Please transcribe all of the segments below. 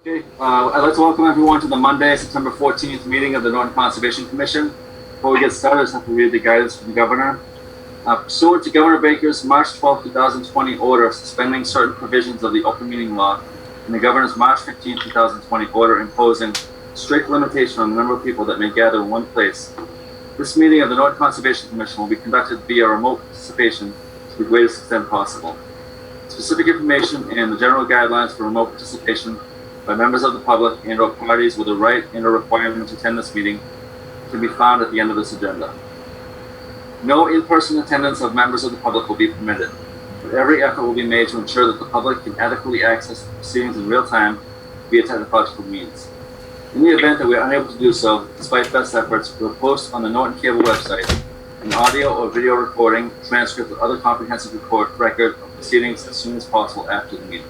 Okay, I'd like to welcome everyone to the Monday, September 14th meeting of the Norton Conservation Commission. Before we get started, I just have to read the guidance from the governor. Pursuant to Governor Baker's March 12, 2020 order suspending certain provisions of the open meeting law and the governor's March 15, 2020 order imposing strict limitation on the number of people that may gather in one place, this meeting of the Norton Conservation Commission will be conducted via remote participation to the greatest extent possible. Specific information and the general guidelines for remote participation by members of the public and or parties with a right and or requirement to attend this meeting can be found at the end of this agenda. No in-person attendance of members of the public will be permitted, but every effort will be made to ensure that the public can adequately access the proceedings in real time via technological means. In the event that we are unable to do so, despite best efforts, we'll post on the Norton Cable website an audio or video recording, transcript, or other comprehensive record of proceedings as soon as possible after the meeting.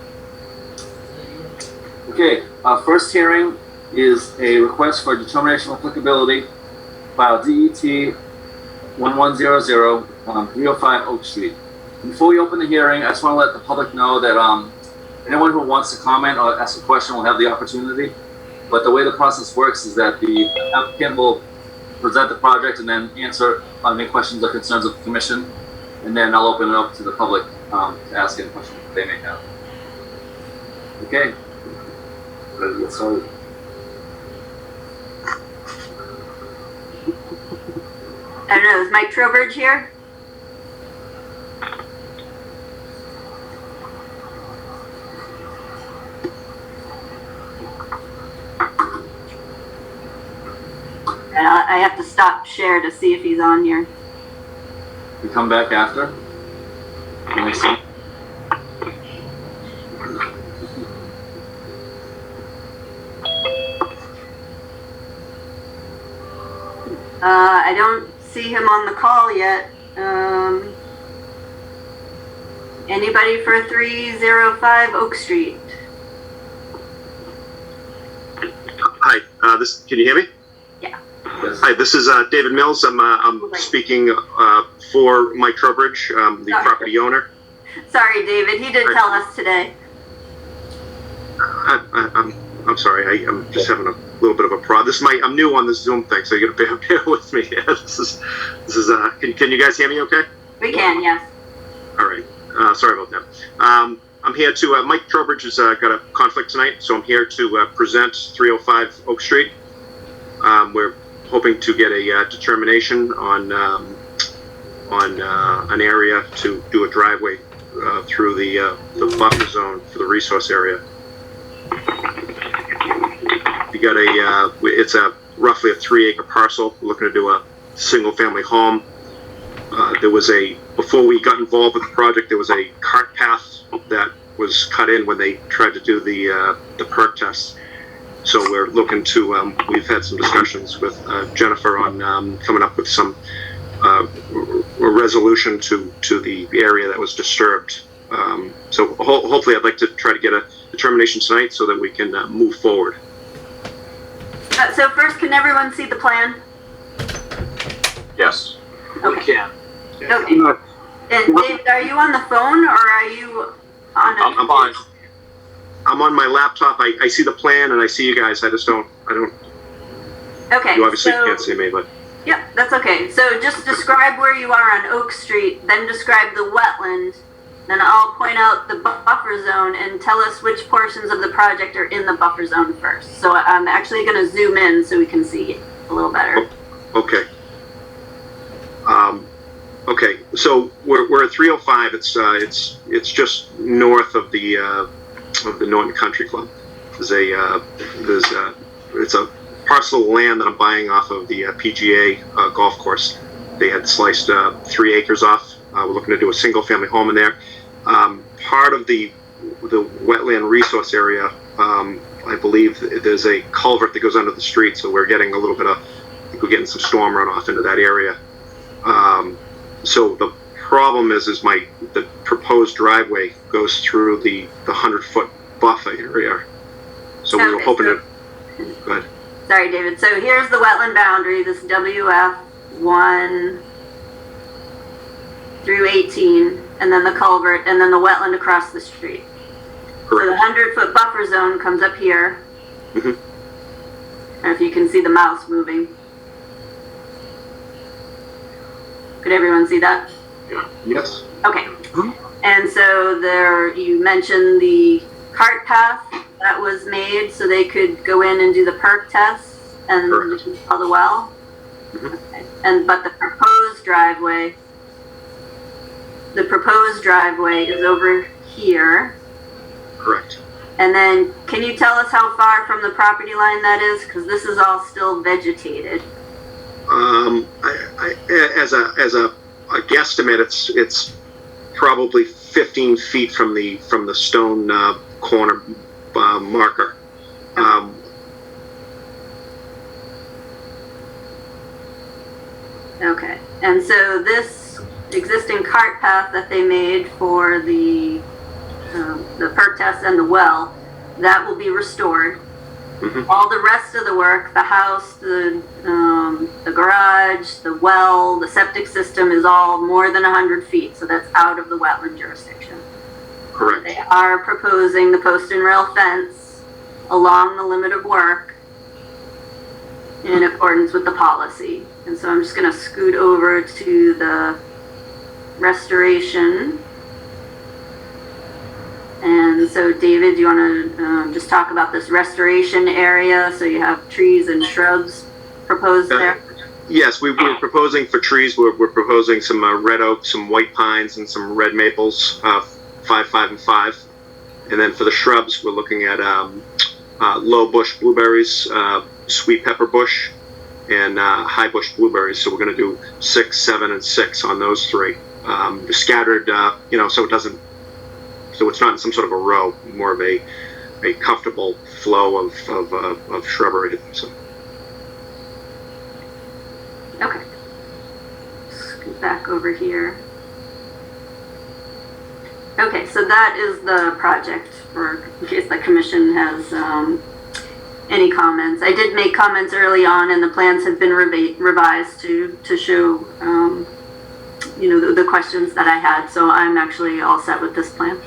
Okay, our first hearing is a request for determination of applicability, file DET 1100, 305 Oak Street. Before we open the hearing, I just want to let the public know that anyone who wants to comment or ask a question will have the opportunity. But the way the process works is that the applicant will present the project and then answer any questions or concerns of the commission, and then I'll open it up to the public to ask any questions that they may have. Okay. Ready to get started. I don't know, is Mike Trowbridge here? And I have to stop share to see if he's on here. You come back after? Let me see. I don't see him on the call yet. Anybody for 305 Oak Street? Hi, can you hear me? Yeah. Yes. Hi, this is David Mills. I'm speaking for Mike Trowbridge, the property owner. Sorry, David. He did tell us today. I'm sorry. I'm just having a little bit of a problem. I'm new on this Zoom thing, so you got to bear with me. This is. Can you guys hear me? Okay. We can, yes. All right. Sorry about that. I'm here to. Mike Trowbridge has got a conflict tonight, so I'm here to present 305 Oak Street. We're hoping to get a determination on an area to do a driveway through the buffer zone for the resource area. You got it's roughly a 3-acre parcel. We're looking to do a single-family home. Before we got involved with the project, there was a cart path that was cut in when they tried to do the perk tests. So we're looking to, we've had some discussions with Jennifer on coming up with some a resolution to the area that was disturbed. So hopefully I'd like to try to get a determination tonight so that we can move forward. So first, can everyone see the plan? Yes, Okay. we can. Okay. And David, are you on the phone or are you on a I'm on. I'm on my laptop. I see the plan and I see you guys. I don't. Okay. You obviously can't see me, but. Yep, that's okay. So just describe where you are on Oak Street, then describe the wetland, then I'll point out the buffer zone and tell us which portions of the project are in the buffer zone first. So I'm actually going to zoom in so we can see a little better. Okay. Okay. So we're at 305. It's just north of the Norton Country Club. It's a parcel of land that I'm buying off of the PGA golf course. They had sliced 3 acres off. We're looking to do a single-family home in there. Part of the wetland resource area, I believe there's a culvert that goes under the street, so we're getting a little bit of, I think we're getting some storm runoff into that area. So the problem is the proposed driveway goes through the 100-foot buffer area. So we were hoping to. Go ahead. Sorry, David. So here's the wetland boundary, this WF 1 through 18, and then the culvert, and then the wetland across the street. So the Correct. 100-foot buffer zone comes up here. Mhm. And if you can see the mouse moving. Could everyone see that? Yes. Okay. And so there, you mentioned the cart path that was made so they could go in and do the perk tests and Correct. install the well. Mhm. Okay. But the proposed driveway is over here. Correct. And then, can you tell us how far from the property line that is? Because this is all still vegetated. As a guesstimate, it's probably 15 feet from the stone corner marker. Okay. And so this existing cart path that they made for the perk test and the well, that will be restored. Mhm. All the rest of the work, the house, the garage, the well, the septic system is all more than 100 feet, so that's out of the wetland jurisdiction. Correct. They are proposing the post and rail fence along the limit of work in accordance with the policy. And so I'm just going to scoot over to the restoration. And so, David, do you want to just talk about this restoration area? So you have trees and shrubs proposed there? Yes, we're proposing for trees. We're proposing some red oak, some white pines, and some red maples, 5, 5, and 5. And then for the shrubs, we're looking at low bush blueberries, sweet pepper bush, and high bush blueberries. So we're going to do 6, 7, and 6 on those three. Scattered, so it doesn't. So it's not in some sort of a row, more of a comfortable flow of shrubbery. So. Okay. Scoot back over here. Okay, so that is the project, for in case the commission has any comments. I did make comments early on, and the plans have been revised to show, the questions that I had. So I'm actually all set with this plan.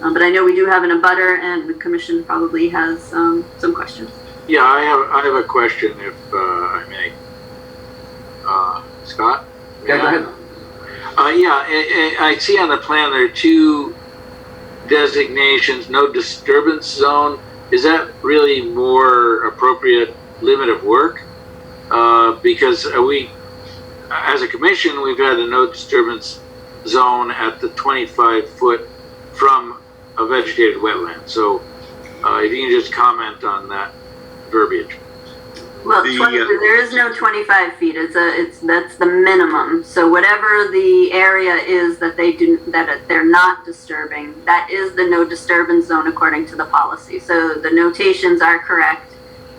But I know we do have an abutter, and the commission probably has some questions. Yeah, I have a question, if I may. Scott? Yeah, go ahead. I see on the plan there are two designations, no disturbance zone. Is that really more appropriate limit of work? Because we, as a commission, we've had a no disturbance zone at the 25-foot from a vegetated wetland. So if you can just comment on that verbiage. Well, there is no 25 feet. That's the minimum. So whatever the area is that they're not disturbing, that is the no disturbance zone according to the policy. So the notations are correct,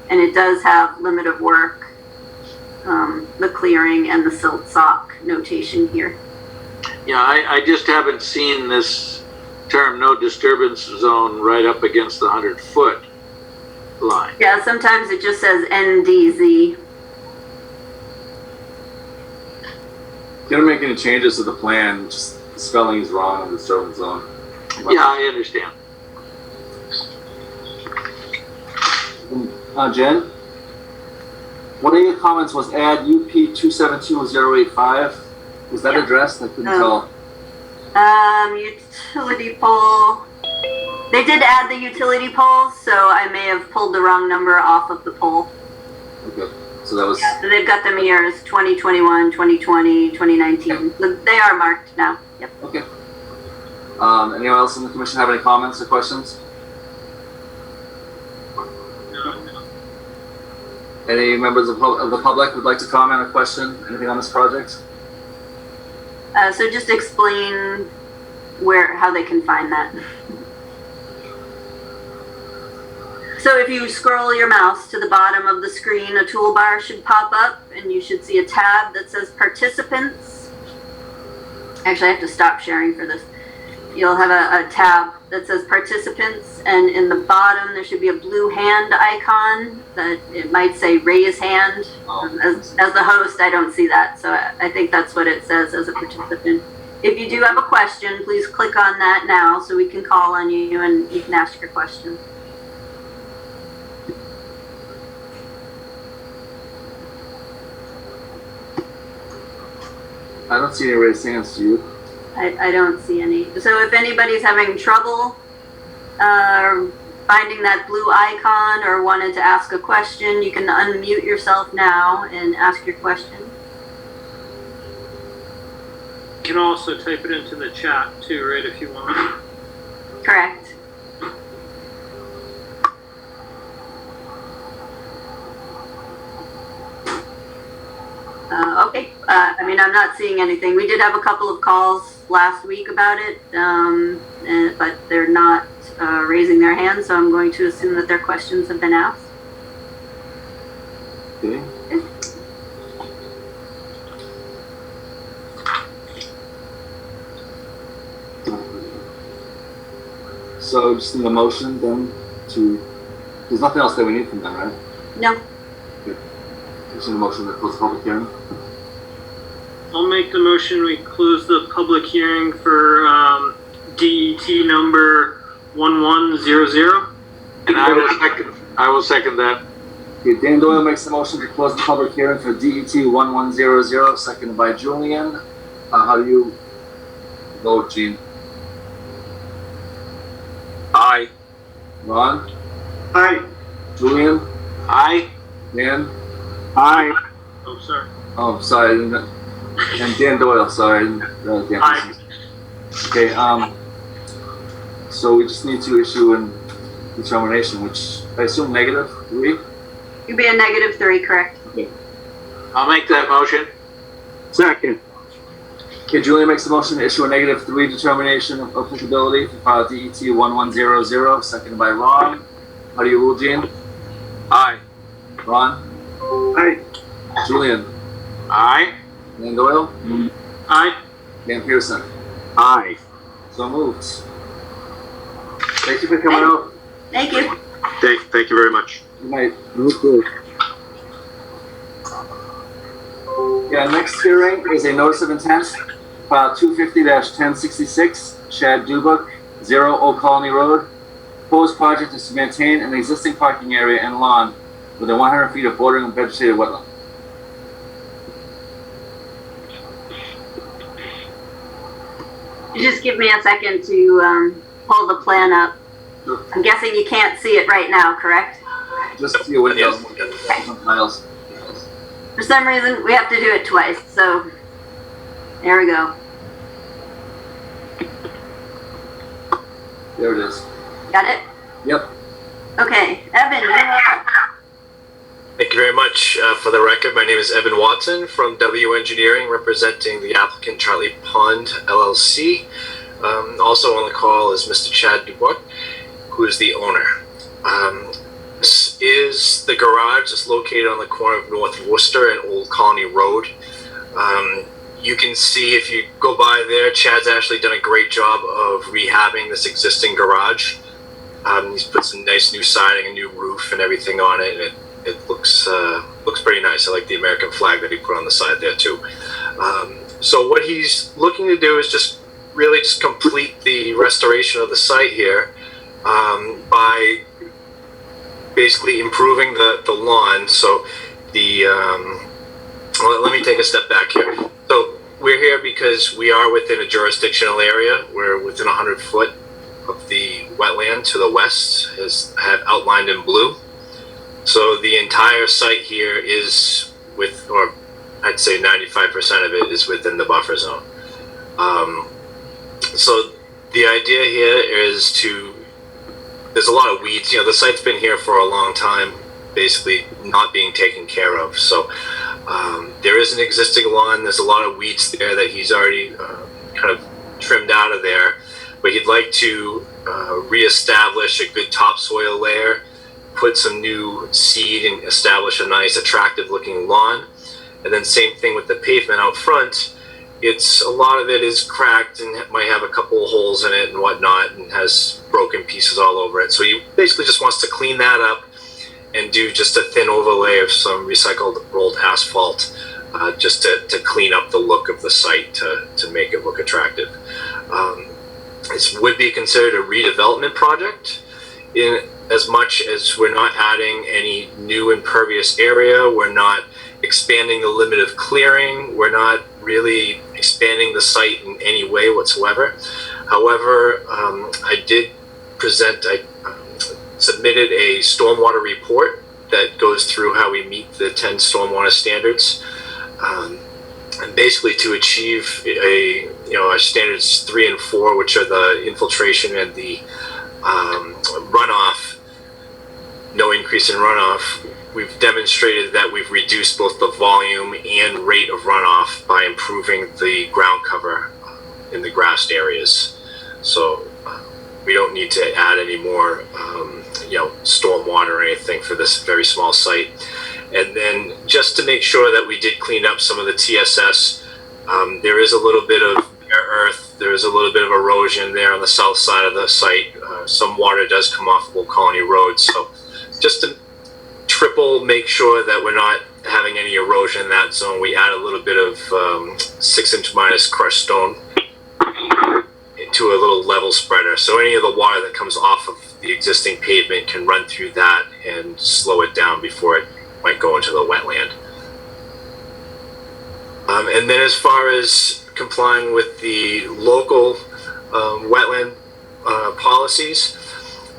and it does have limit of work, the clearing, and the silt sock notation here. Yeah, I just haven't seen this term no disturbance zone right up against the 100-foot line. Yeah, sometimes it just says NDZ. You don't make any changes to the plan, just the spelling is wrong on the disturbance zone. Yeah, I understand. Jen? One of your comments was add UP 272085. Was that addressed? I couldn't tell. Utility pole. They did add the utility poles, so I may have pulled the wrong number off of the pole. Okay, so that was... Yeah, so they've got them years 2021, 2020, 2019. So they are marked now. Yep. Okay. Anyone else in the commission have any comments or questions? Any members of the public would like to comment or question anything on this project? So just explain how they can find that. So if you scroll your mouse to the bottom of the screen, a toolbar should pop up, and you should see a tab that says Participants. Actually, I have to stop sharing for this. You'll have a tab that says Participants, and in the bottom there should be a blue hand icon that it might say Raise Hand. As the host, I don't see that, so I think that's what it says as a participant. if you do have a question, please click on that now so we can call on you and you can ask your question. I don't see any raised hands, do you? I don't see any. So if anybody's having trouble finding that blue icon or wanted to ask a question, you can unmute yourself now and ask your question. You can also type it into the chat too, right, if you want. Correct. Okay, I mean, I'm not seeing anything. We did have a couple of calls last week about it, but they're not raising their hands, so I'm going to assume that their questions have been asked. Okay. So just need a motion then to, there's nothing else that we need from them, right? No. Just need a motion to close the public hearing. I'll make the motion, we close the public hearing for DET number 1100. And I will second that. Okay, Dan Doyle makes the motion to close the public hearing for DET 1100, seconded by Julian. How do you vote, Gene? Aye. Ron? Aye. Julian? Aye. Dan? Aye. Oh, sorry. Oh, sorry. And Dan Doyle, sorry. Dan. Aye. Okay, so we just need to issue a determination, which I assume -3? You'd be a -3, correct? I'll make that motion. Second. Okay, Julian makes the motion to issue a -3 determination of applicability for file DET 1100, seconded by Ron. How do you rule, Gene? Aye. Ron? Aye. Julian? Aye. Dan Doyle? Aye. Dan Pearson? Aye. So moved. Thank you for coming out. Thank you. Thank you very much. Good night. Okay. Yeah, next hearing is a notice of intent, file 250-1066, Chad Dubuk, 0 Old Colony Road. Proposed project is to maintain an existing parking area and lawn within 100 feet of bordering and vegetated wetland. You just give me a second to pull the plan up. Sure. I'm guessing you can't see it right now, correct? Just see a window. Miles. For some reason, we have to do it twice, so there we go. There it is. Got it? Yep. Okay, Evan, you're up. Thank you very much. For the record, my name is Evan Watson from W Engineering, representing the applicant Charlie Pond LLC. Also on the call is Mr. Chad Dubois, who is the owner. This is the garage that's located on the corner of North Worcester and Old Colony Road. You can see if you go by there, Chad's actually done a great job of rehabbing this existing garage. He's put some nice new siding, a new roof, and everything on it. And it looks pretty nice. I like the American flag that he put on the side there too. So what he's looking to do is just really just complete the restoration of the site here by basically improving the lawn. So well, let me take a step back here. So we're here because we are within a jurisdictional area. We're within 100 foot of the wetland to the west, as I have outlined in blue. So the entire site here is or I'd say 95% of it is within the buffer zone. So the idea here is there's a lot of weeds. The site's been here for a long time, basically not being taken care of. So there is an existing lawn. There's a lot of weeds there that he's already kind of trimmed out of there. But he'd like to reestablish a good topsoil layer, put some new seed and establish a nice attractive looking lawn. And then same thing with the pavement out front. A lot of it is cracked and might have a couple of holes in it and whatnot, and has broken pieces all over it. So he basically just wants to clean that up and do just a thin overlay of some recycled rolled asphalt just to clean up the look of the site to make it look attractive. This would be considered a redevelopment project in as much as we're not adding any new impervious area, we're not expanding the limit of clearing, we're not really expanding the site in any way whatsoever. However, I submitted a stormwater report that goes through how we meet the 10 stormwater standards. And basically to achieve our standards 3 and 4, which are the infiltration and the runoff, no increase in runoff, we've demonstrated that we've reduced both the volume and rate of runoff by improving the ground cover in the grassed areas. So we don't need to add any more stormwater or anything for this very small site. And then just to make sure that we did clean up some of the TSS, there is a little bit of bare earth, there is a little bit of erosion there on the south side of the site. Some water does come off Old Colony Road, so just to triple make sure that we're not having any erosion in that zone, we add a little bit of 6-inch minus crushed stone into a little level spreader. So any of the water that comes off of the existing pavement can run through that and slow it down before it might go into the wetland. And then as far as complying with the local wetland policies,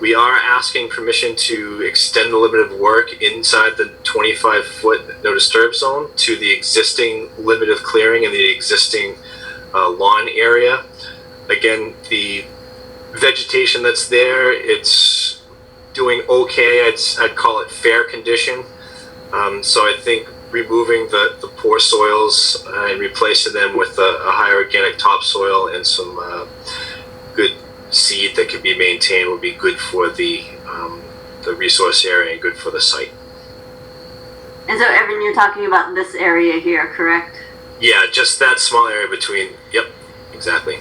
we are asking permission to extend the limit of work inside the 25-foot no disturb zone to the existing limit of clearing in the existing lawn area. Again, the vegetation that's there, it's doing okay. I'd call it fair condition. So I think removing the poor soils and replacing them with a higher organic topsoil and some good seed that can be maintained would be good for the resource area and good for the site. And so, Evan, you're talking about this area here, correct? Yeah, just that small area between, yep, exactly.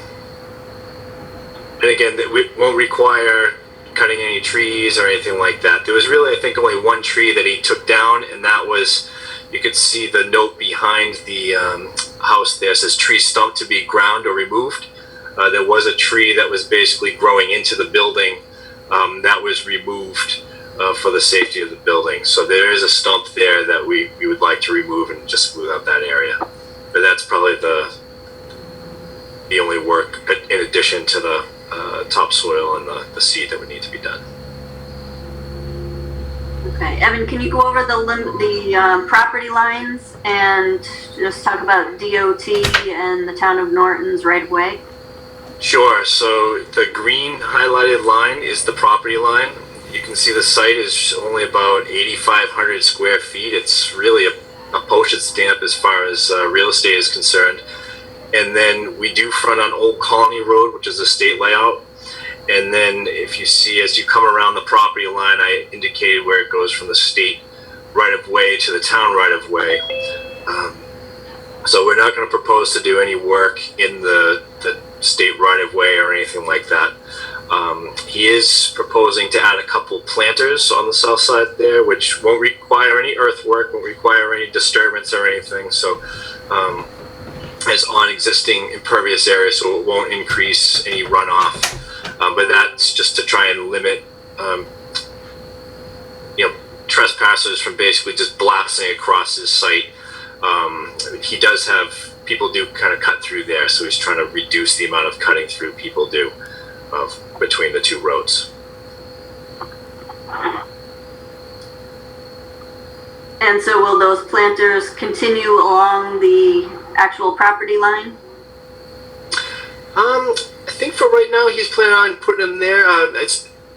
And again, we won't require cutting any trees or anything like that. There was really, I think, only one tree that he took down, and that was, you could see the note behind the house there says tree stump to be ground or removed. There was a tree that was basically growing into the building that was removed for the safety of the building. So there is a stump there that we would like to remove and just smooth out that area. But that's probably the only work in addition to the topsoil and the seed that would need to be done. Okay, Evan, can you go over the property lines and just talk about DOT and the town of Norton's right of way? Sure. So the green highlighted line is the property line. You can see the site is only about 8,500 square feet. It's really a postage stamp as far as real estate is concerned. And then we do front on Old Colony Road, which is a state layout. And then if you see, as you come around the property line, I indicated where it goes from the state right of way to the town right of way. So we're not going to propose to do any work in the state right of way or anything like that. He is proposing to add a couple planters on the south side there, which won't require any earthwork, won't require any disturbance or anything. So it's on existing impervious area, so it won't increase any runoff. But that's just to try and limit trespassers from basically just blasting across his site. He does have, people do kind of cut through there, so he's trying to reduce the amount of cutting through people do between the two roads. And so will those planters continue along the actual property line? I think for right now he's planning on putting them there.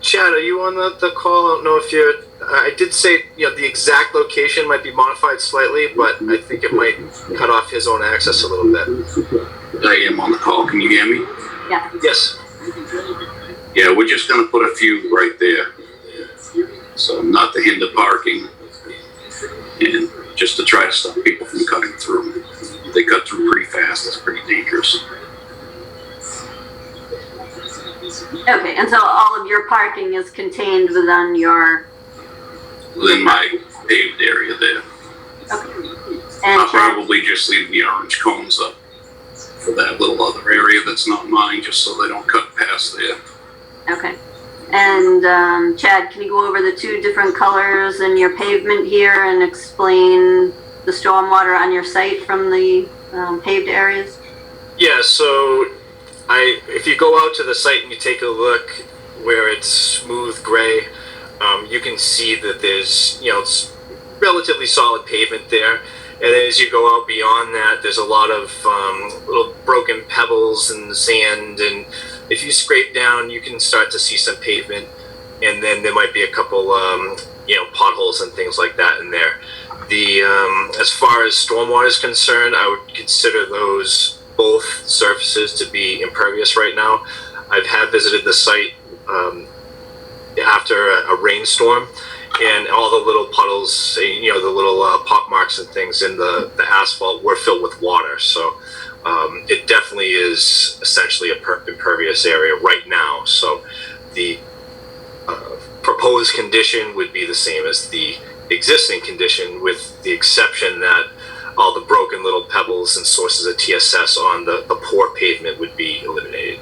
Chad, are you on the call? I don't know if you're. I did say the exact location might be modified slightly, but I think it might cut off his own access a little bit. I am on the call. Can you hear me? Yeah. Yes. Yeah, we're just going to put a few right there. So not to hinder parking and just to try to stop people from cutting through. They cut through pretty fast. It's pretty dangerous. Okay, and so all of your parking is contained within my paved area there. Okay. I'll probably just leave the orange cones up for that little other area that's not mine, just so they don't cut past there. Okay. And Chad, can you go over the two different colors in your pavement here and explain the stormwater on your site from the paved areas? Yeah, so if you go out to the site and you take a look where it's smooth gray, you can see that there's, it's relatively solid pavement there. And then as you go out beyond that, there's a lot of little broken pebbles and sand. And if you scrape down, you can start to see some pavement. And then there might be a couple, potholes and things like that in there. As far as stormwater is concerned, I would consider those both surfaces to be impervious right now. I have visited the site after a rainstorm, and all the little puddles, the little pock marks and things in the asphalt were filled with water. So it definitely is essentially a impervious area right now. So the proposed condition would be the same as the existing condition, with the exception that all the broken little pebbles and sources of TSS on the poor pavement would be eliminated.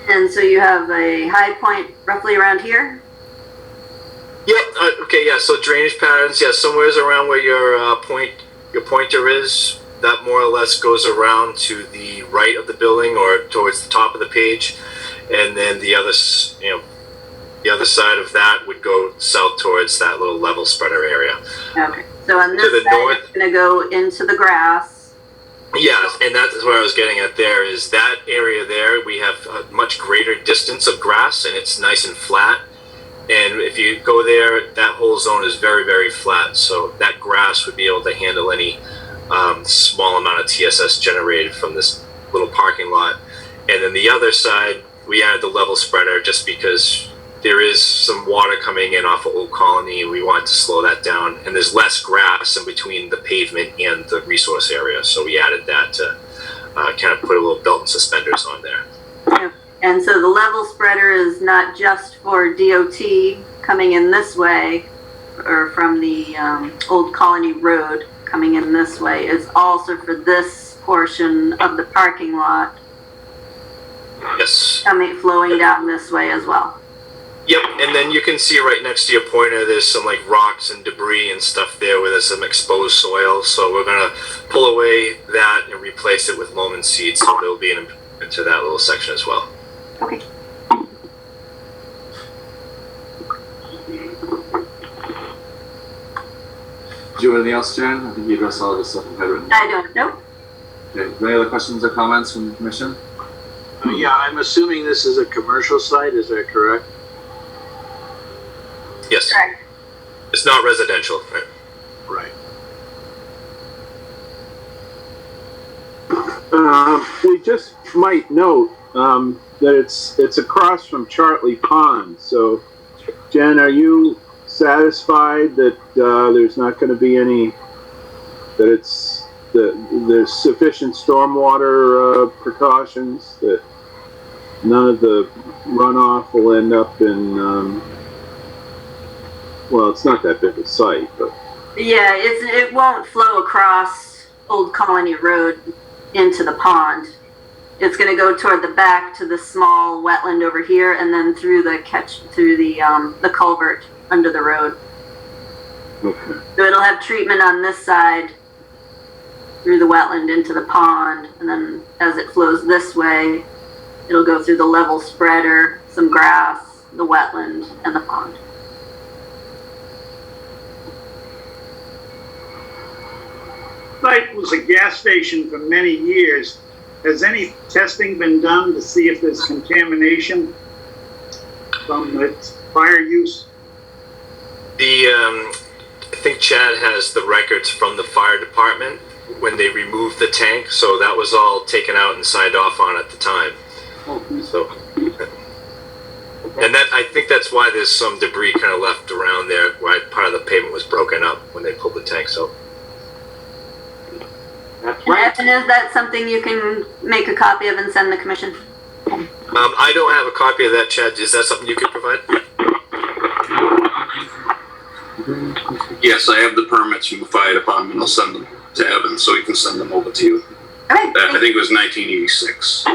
And so you have a high point roughly around here? Yep. Okay. Yeah. So drainage patterns. Yeah. Somewhere around where your pointer is, that more or less goes around to the right of the building or towards the top of the page, and then the other side of that would go south towards that little level spreader area. Okay. So on this side, it's going to go into the grass. Yeah, and that's where I was getting at there, is that area there, we have a much greater distance of grass, and it's nice and flat. And if you go there, that whole zone is very, very flat. So that grass would be able to handle any small amount of TSS generated from this little parking lot. And then the other side, we added the level spreader just because there is some water coming in off of Old Colony. We wanted to slow that down, and there's less grass in between the pavement and the resource area, so we added that to kind of put a little belt and suspenders on there. Yeah. And so the level spreader is not just for DOT coming in this way, or from the Old Colony Road coming in this way, is also for this portion of the parking lot. Yes. Flowing down this way as well. Yep, and then you can see right next to your pointer, there's some like rocks and debris and stuff there where there's some exposed soil. So we're gonna pull away that and replace it with loam and seed. So there'll be an improvement to that little section as well. Okay. Do you have anything else, Jen? I think you addressed all of this stuff in written. I don't know. Okay. Any other questions or comments from the commission? Yeah, I'm assuming this is a commercial site, is that correct? Yes. Correct. It's not residential, right? Right. We just might note that it's across from Chartley Pond. So, Jen, are you satisfied that there's not going to be any, that there's sufficient stormwater precautions, that none of the runoff will end up in, well, it's not that big a site, but. Yeah, it won't flow across Old Colony Road into the pond. It's going to go toward the back to the small wetland over here, and then through the culvert under the road. Okay. So it'll have treatment on this side through the wetland into the pond, and then as it flows this way, it'll go through the level spreader, some grass, the wetland, and the pond. Site was a gas station for many years. Has any testing been done to see if there's contamination from its prior use? I think Chad has the records from the fire department when they removed the tank, so that was all taken out and signed off on at the time. So, and that, I think that's why there's some debris kind of left around there, why part of the pavement was broken up when they pulled the tanks out. And is that something you can make a copy of and send the commission? I don't have a copy of that, Chad. Is that something you could provide? Yes, I have the permits from the fire department. I'll send them to Evan so he can send them over to you. All right. I think it was 1986.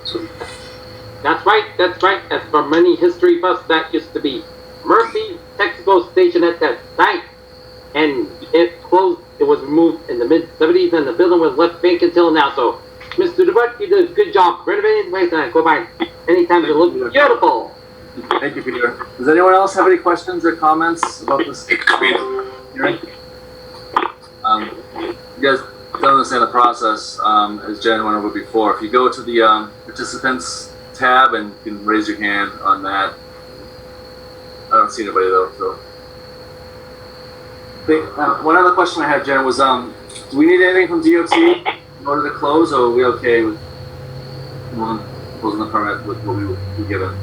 So, That's right. That's for many history buffs. That used to be Murphy Texaco Station at that site. And it closed, it was removed in the mid-70s, and the building was left vacant until now. So, Mr. DeButt, you did a good job renovating the place, and I go by anytime to look beautiful. Thank you, Peter. Does anyone else have any questions or comments about this hearing? You guys don't understand the process, as Jen went over before. If you go to the participants tab and you can raise your hand on that. I don't see anybody though, so. One other question I had, Jen, was do we need anything from DOT in order to close, or are we okay with closing the permit with what we would be given?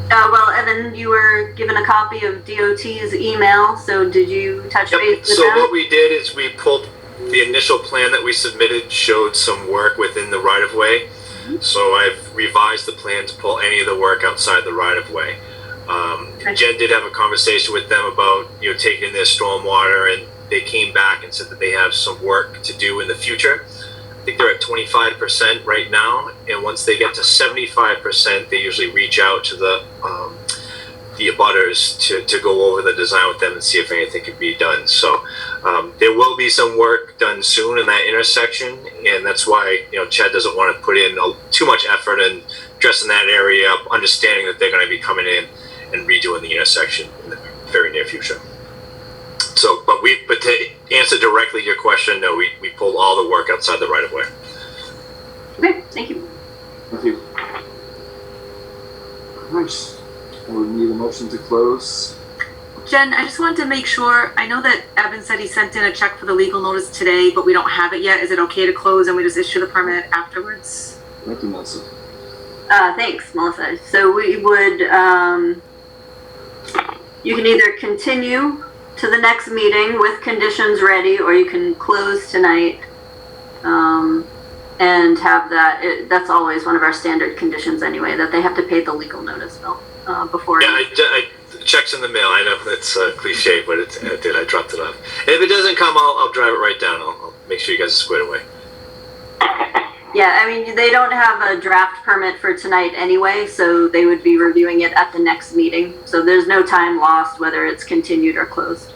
Well, Evan, you were given a copy of DOT's email, so did you touch base with So them? what we did is we pulled the initial plan that we submitted, showed some work within the right-of-way. So I've revised the plan to pull any of the work outside the right-of-way. Jen did have a conversation with them about, taking their stormwater, and they came back and said that they have some work to do in the future. I think they're at 25% right now, and once they get to 75%, they usually reach out to the abutters to go over the design with them and see if anything can be done. So there will be some work done soon in that intersection, and that's why Chad doesn't want to put in too much effort in dressing that area up, understanding that they're going to be coming in and redoing the intersection in the very near future. So, but to answer directly your question, no, we pulled all the work outside the right of way. Okay, thank you. Thank you. Nice. I would need a motion to close. Jen, I just wanted to make sure, I know that Evan said he sent in a check for the legal notice today, but we don't have it yet. Is it okay to close and we just issue the permit afterwards? Thank you, Melissa. Thanks, Melissa. So we would, you can either continue to the next meeting with conditions ready, or you can close tonight and have that. That's always one of our standard conditions anyway, that they have to pay the legal notice bill before. Yeah, I check's in the mail. I know it's cliche, but I did. I dropped it off. And if it doesn't come, I'll drive it right down. I'll make sure you guys are squared away. Yeah, I mean, they don't have a draft permit for tonight anyway, so they would be reviewing it at the next meeting. So there's no time lost whether it's continued or closed.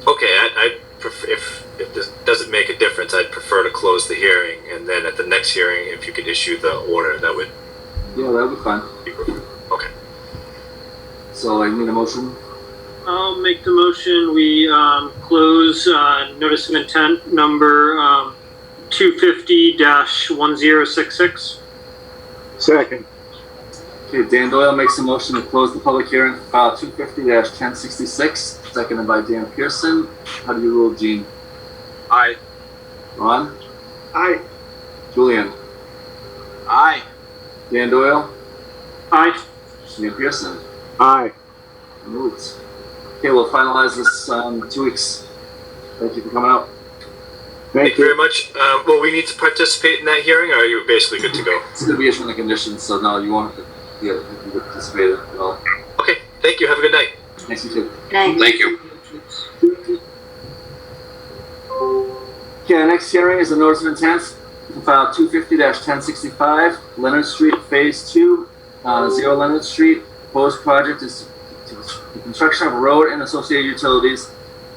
Okay, I prefer, if this doesn't make a difference, I'd prefer to close the hearing, and then at the next hearing, if you could issue the order, that would. Yeah, that would be fine. Okay. So I need a motion. I'll make the motion. We close notice of intent number 250-1066. Second. Okay, Dan Doyle makes a motion to close the public hearing for file 250-1066, seconded by Dan Pearson. How do you rule, Gene? Aye. Ron? Aye. Julian? Aye. Dan Doyle? Aye. Dan Pearson? Aye. Moves. Okay, we'll finalize this in 2 weeks. Thank you for coming out. Thank you very much. Will we need to participate in that hearing, or are you basically good to go? It's going to be issuing the conditions, so no, you won't participate at all. Okay, thank you. Have a good night. Thanks, you too. Thanks. thank you. Okay, our next hearing is a notice of intent for file 250-1065, Leonard Street, Phase 2, 0 Leonard Street. Proposed project is the construction of a road and associated utilities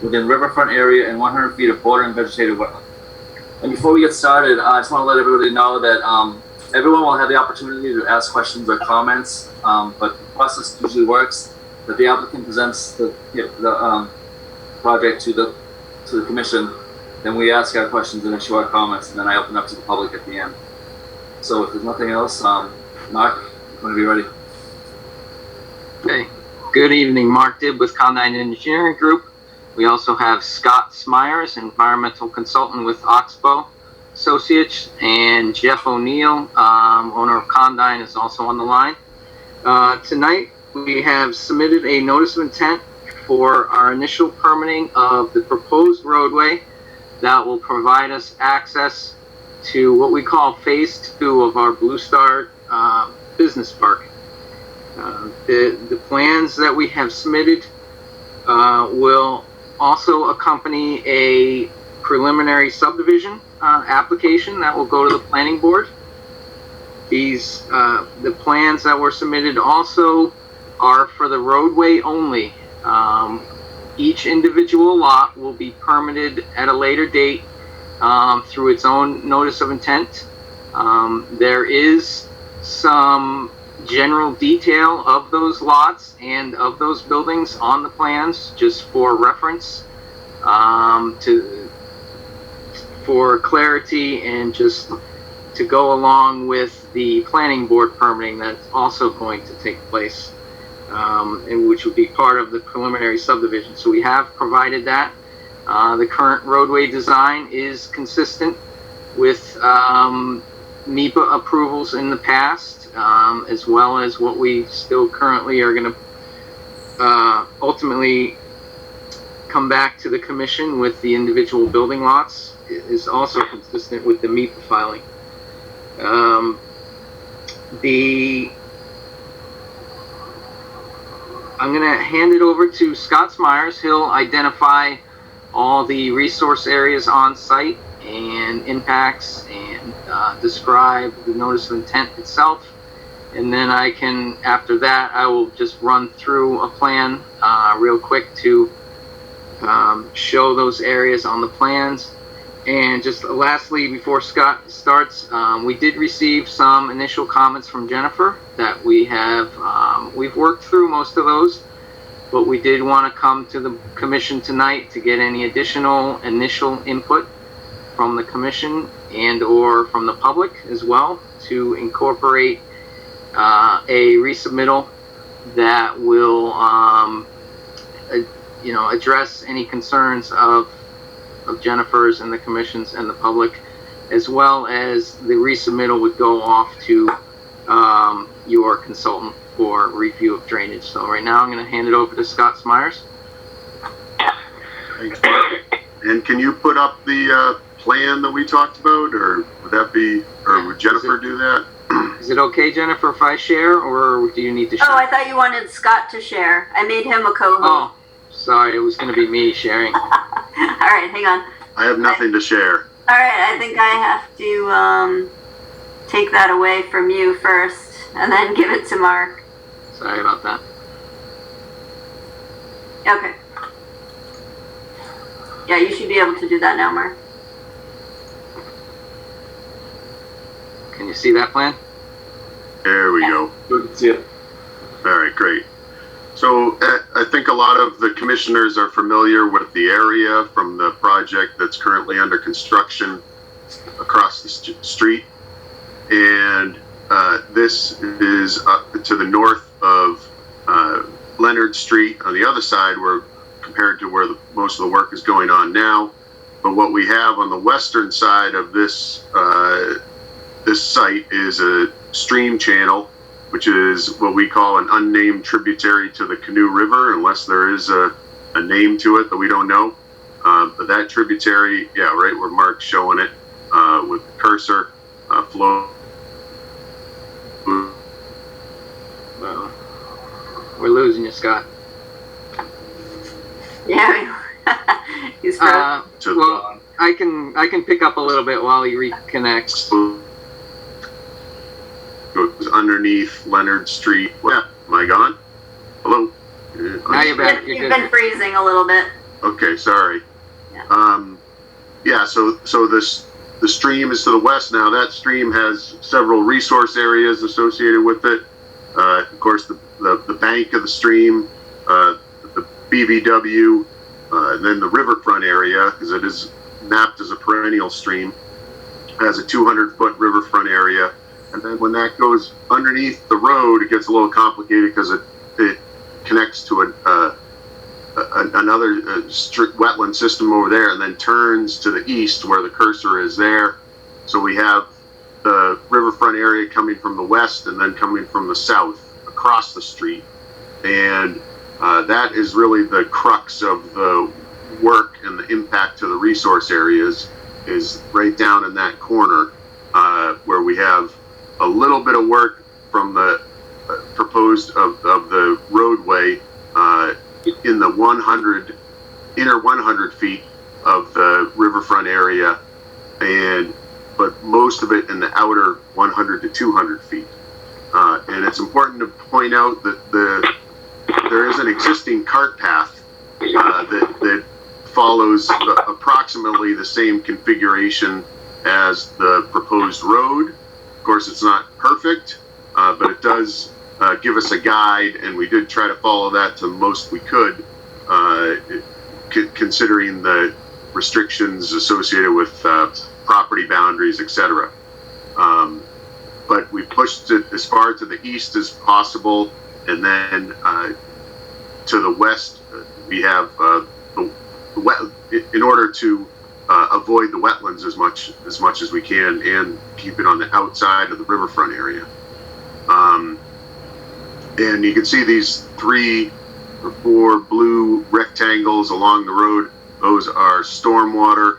within Riverfront area and 100 feet of border and vegetated wetland. And before we get started, I just want to let everybody know that everyone will have the opportunity to ask questions or comments, but the process usually works that the applicant presents the project to the commission, then we ask our questions and issue our comments, and then I open up to the public at the end. So if there's nothing else, Mark, I'm going to be ready. Okay. Good evening, Mark Dibb with Contamination Engineering Group. We also have Scott Smyers, environmental consultant with Oxbow Associates, and Jeff O'Neill, owner of Condyne, is also on the line. Tonight, we have submitted a notice of intent for our initial permitting of the proposed roadway that will provide us access to what we call Phase 2 of our Blue Star Business Park. The plans that we have submitted will also accompany a preliminary subdivision application that will go to the planning board. These, the plans that were submitted also are for the roadway only. Each individual lot will be permitted at a later date through its own notice of intent. There is some general detail of those lots and of those buildings on the plans, just for reference, for clarity and just to go along with the planning board permitting that's also going to take place, and which would be part of the preliminary subdivision. So we have provided that. The current roadway design is consistent with NEPA approvals in the past, as well as what we still currently are going to ultimately come back to the commission with the individual building lots. It is also consistent with the NEPA filing. I'm going to hand it over to Scott Smyers. He'll identify all the resource areas on site and impacts and describe the notice of intent itself. And then I can, after that, I will just run through a plan real quick to show those areas on the plans. And just lastly, before Scott starts, we did receive some initial comments from Jennifer that we have, we've worked through most of those, but we did want to come to the commission tonight to get any additional initial input from the commission and or from the public as well, to incorporate a resubmittal that will address any concerns of Jennifer's and the commission's and the public, as well as the resubmittal would go off to your consultant for review of drainage. So right now I'm going to hand it over to Scott Smyers. Thanks, Mark. And can you put up the plan that we talked about, or would that be, or would Jennifer do that? Is it okay, Jennifer, if I share, or do you need to share? Oh, I thought you wanted Scott to share. I made him a co-host. Oh, sorry, it was going to be me sharing. All right, hang on. I have nothing to share. All right, I think I have to take that away from you first and then give it to Mark. Sorry about that. Okay. Yeah, you should be able to do that now, Mark. Can you see that plan? There we go. See it. All right, great. So I think a lot of the commissioners are familiar with the area from the project that's currently under construction across the street. And this is up to the north of Leonard Street on the other side, where compared to where most of the work is going on now. But what we have on the western side of this this site is a stream channel, which is what we call an unnamed tributary to the Canoe River, unless there is a name to it that we don't know. But that tributary, yeah, right where Mark's showing it with the cursor, flow. Well, we're losing you, Scott. Yeah, he's well, I can pick up a little bit while he reconnects. Goes underneath Leonard Street. Yeah, am I gone? Hello? Now you're back. You've been freezing a little bit. Okay, sorry. Yeah. Yeah, so the stream is to the west now. That stream has several resource areas associated with it. Of course, the bank of the stream, the BVW, and then the riverfront area, because it is mapped as a perennial stream, has a 200-foot riverfront area. And then when that goes underneath the road, it gets a little complicated because it connects to another wetland system over there, and then turns to the east where the cursor is there. So we have the riverfront area coming from the west and then coming from the south across the street. And that is really the crux of the work and the impact to the resource areas, is right down in that corner where we have a little bit of work from the proposed of the roadway in the inner 100 feet of the riverfront area, but most of it in the outer 100 to 200 feet. And it's important to point out that there is an existing cart path that follows approximately the same configuration as the proposed road. Of course, it's not perfect, but it does give us a guide, and we did try to follow that to the most we could, considering the restrictions associated with property boundaries, etc. But we pushed it as far to the east as possible, and then to the west we have in order to avoid the wetlands as much as we can and keep it on the outside of the riverfront area. And you can see these 3 or 4 blue rectangles along the road. Those are stormwater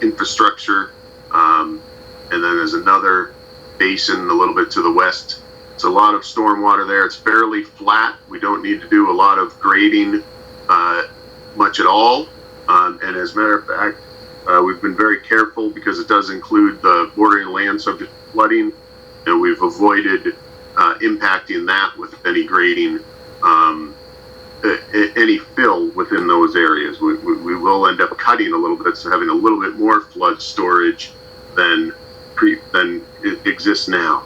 infrastructure. And then there's another basin a little bit to the west. It's a lot of stormwater there. It's fairly flat. We don't need to do a lot of grading much at all. And as a matter of fact, we've been very careful because it does include the bordering land subject to flooding, and we've avoided impacting that with any grading, any fill within those areas. We will end up cutting a little bit, so having a little bit more flood storage than it exists now.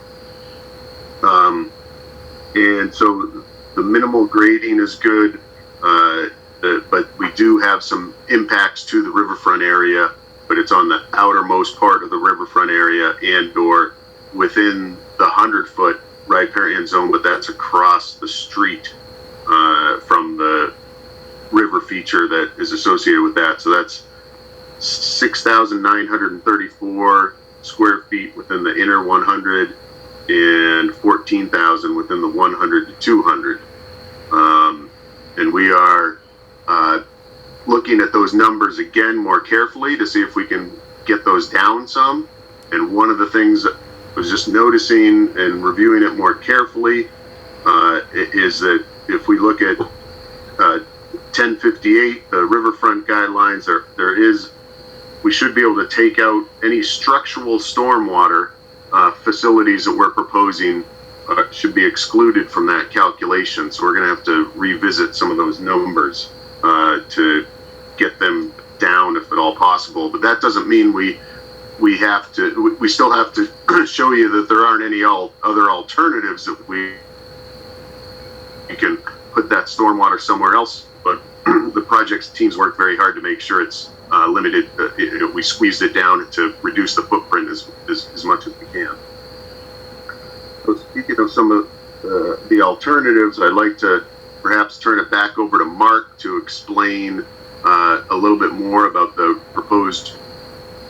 And so the minimal grading is good, but we do have some impacts to the riverfront area, but it's on the outermost part of the riverfront area and or within the 100-foot riparian zone, but that's across the street from the river feature that is associated with that. So that's 6,934 square feet within the inner 100 and 14,000 within the 100 to 200. And we are looking at those numbers again more carefully to see if we can get those down some. And one of the things that I was just noticing and reviewing it more carefully is that if we look at 1058, the riverfront guidelines, we should be able to take out any structural stormwater facilities that we're proposing should be excluded from that calculation. So we're going to have to revisit some of those numbers to get them down if at all possible. But that doesn't mean we still have to show you that there aren't any other alternatives that we can put that stormwater somewhere else. But the project's teams work very hard to make sure it's limited. We squeezed it down to reduce the footprint as much as we can. So speaking of some of the alternatives, I'd like to perhaps turn it back over to Mark to explain a little bit more about the proposed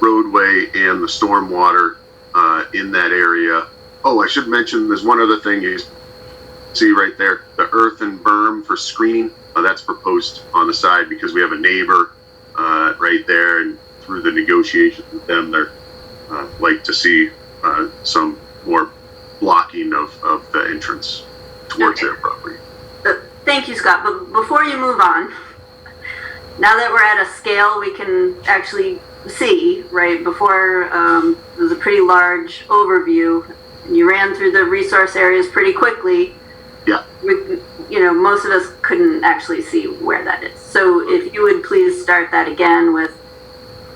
roadway and the stormwater in that area. Oh, I should mention there's one other thing you see right there, the earthen berm for screening. That's proposed on the side because we have a neighbor right there, and through the negotiations with them, they're like to see some more blocking of the entrance towards their property. Thank you, Scott. But before you move on, now that we're at a scale we can actually see, right, before it was a pretty large overview, and you ran through the resource areas pretty quickly. Yeah. Most of us couldn't actually see where that is. So if you would please start that again with,